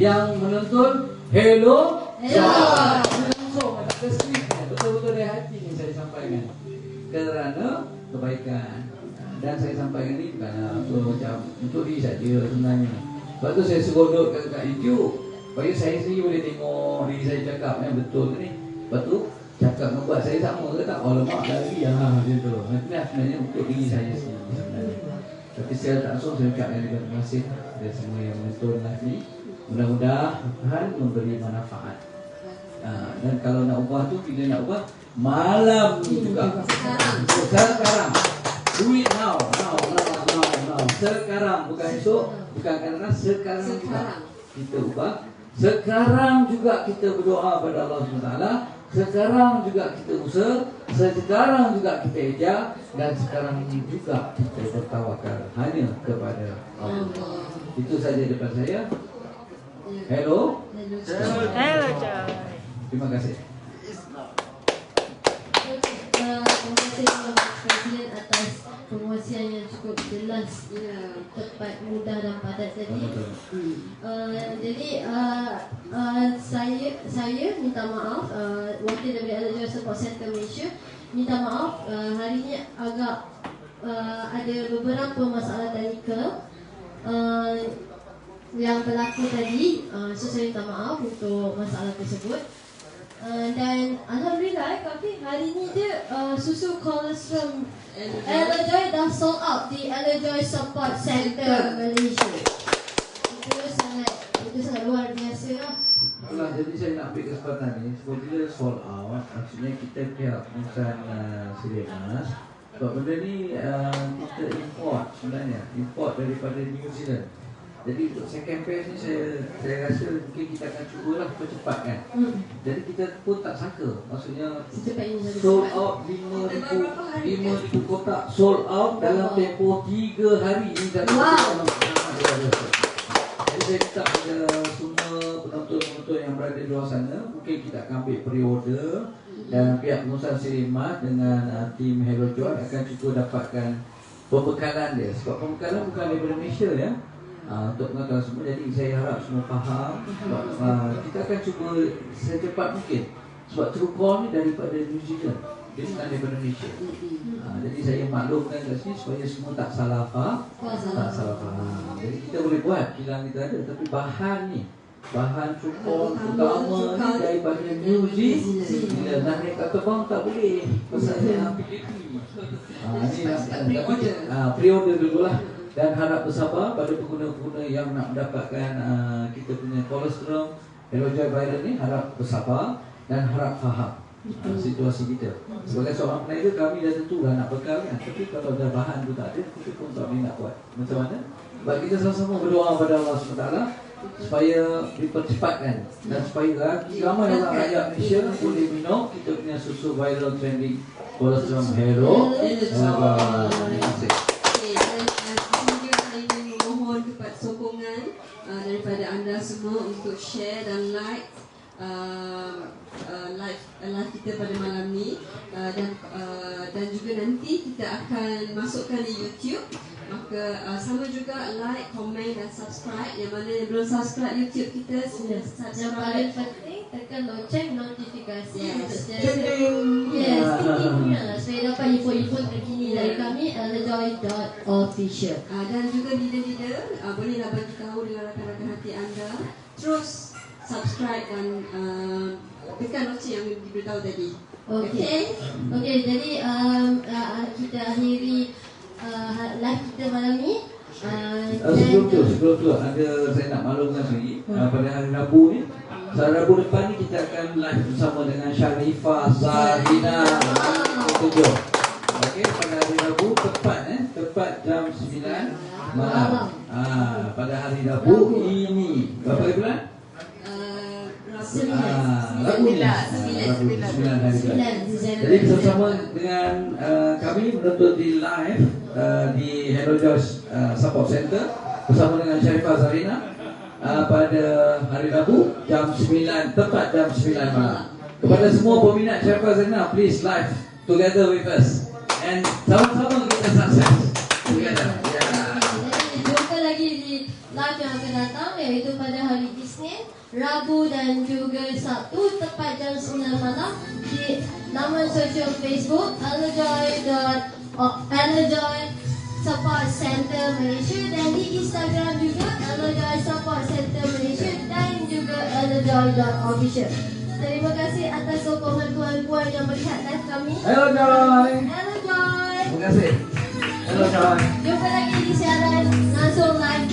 yang menonton, hello. Langsung tak ada skrip. Betul-betul dari hati ni saya sampaikan. Kerana kebaikan. Dan saya sampaikan ni bukan macam untuk diri saja sebenarnya. Sebab tu saya suruh duduk kat YouTube. Supaya saya sendiri boleh tengok diri saya cakap yang betul ni. Lepas tu cakap membuat saya sama ke tak? Oh lemak lagi macam tu. Itu sebenarnya untuk diri saya sendiri sebenarnya. Tapi saya tak langsung saya ucapkan terima kasih kepada semua yang menonton live ni. Mudah-mudahan memberi manfaat. Dan kalau nak ubah tu, bila nak ubah malam ni juga. Sekarang. Do it now. Sekarang, bukan esok, bukan kadang-kadang, sekarang juga kita ubah. Sekarang juga kita berdoa pada Allah SWT. Sekarang juga kita usaha. Sekarang juga kita eja. Dan sekarang ini juga kita bertawakal hanya kepada Allah. Itu saja daripada saya. Hello. Hello, John. Terima kasih. Terima kasih Presiden atas penguasian. penjelasan yang cukup jelas, tepat, mudah dan padat tadi. Jadi saya minta maaf, wakil daripada Elder Joy Support Center Malaysia minta maaf, hari ini agak ada beberapa masalah teknikal yang berlaku tadi. So saya minta maaf untuk masalah tersebut. Dan alhamdulillah kami hari ni dia susu colostrum Elder Joy dah sold out di Elder Joy Support Center Malaysia. Itu sangat luar biasa lah. Jadi saya nak ambil kesempatan ni sebab bila sold out, maksudnya kita pihak bukan Siremas. Sebab benda ni kita import sebenarnya, import daripada New Zealand. Jadi untuk second phase ni saya rasa mungkin kita akan cubalah percepatkan. Jadi kita pun tak sangka, maksudnya sold out 5,000 kotak, sold out dalam tempoh 3 hari ni. Jadi saya minta kepada semua penonton-penonton yang berada di luar sana, mungkin kita akan ambil pre-order dan pihak pengusaha Siremas dengan tim Hello Joy akan cuba dapatkan pembekalan dia. Sebab pembekalan bukan daripada Malaysia ya. Untuk pengetahuan semua, jadi saya harap semua faham. Kita akan cuba secepat mungkin. Sebab Truecaller ni daripada New Zealand, dia bukan daripada Malaysia. Jadi saya maklumkan kat sini supaya semua tak salah faham. Jadi kita boleh buat kilang kita ada, tapi bahan ni, bahan Truecaller utama ni daripada New Zealand. Bila nak naik kat terbang tak boleh, pasalnya PKP. Tapi pre-order dululah. Dan harap bersabar pada pengguna-pengguna yang nak mendapatkan kita punya colostrum Hello Joy viral ni, harap bersabar dan harap faham situasi kita. Sebagai seorang peniaga, kami dah tentu dah nak bekal kan, tapi kalau dah bahan tu tak ada, kita pun tak boleh nak buat. Macam mana? Sebab kita sama-sama berdoa kepada Allah SWT supaya dipercepatkan dan supaya lagi ramai orang rakyat Malaysia boleh minum kita punya susu viral trending colostrum Hello. Terima kasih. Kepada sokongan daripada anda semua untuk share dan like live kita pada malam ni, dan juga nanti kita akan masukkan di YouTube. Maka sama juga like, komen dan subscribe. Yang mana yang belum subscribe YouTube kita, sila subscribe. Yang paling penting tekan lonceng notifikasi. Yes, supaya dapat info-info terkini dari kami elderjoy.official. Dan juga leader-leader bolehlah bagi tahu dengan rakan-rakan hati anda. Terus subscribe dan tekan lonceng yang diberitahu tadi. Okey, jadi kita akhiri live kita malam ni. Sebelum tu ada saya nak maklumkan lagi, pada hari Rabu ni, hari Rabu depan ni kita akan live bersama dengan Sharifah Zarina. Okey, pada hari Rabu tepat jam 9 malam. Pada hari Rabu ini berapa bulan? Rabu ni 9 hari. Jadi bersama dengan kami menuntut di live di Hello Joy Support Center bersama dengan Sharifah Zarina pada hari Rabu jam 9, tepat jam 9 malam. Kepada semua peminat Sharifah Zarina, please live together with us and sama-sama kita sukses together. Jumpa lagi di live yang akan datang, iaitu pada hari Isnin, Rabu dan juga Sabtu tepat jam 9 malam di laman sosial Facebook Elderjoy Support Center Malaysia dan di Instagram juga Elderjoy Support Center Malaysia dan juga elderjoy.official. Terima kasih atas sokongan puan-puan yang melihat live kami. Hello Joy. Hello Joy. Terima kasih. Hello Joy. Jumpa lagi di siaran langsung live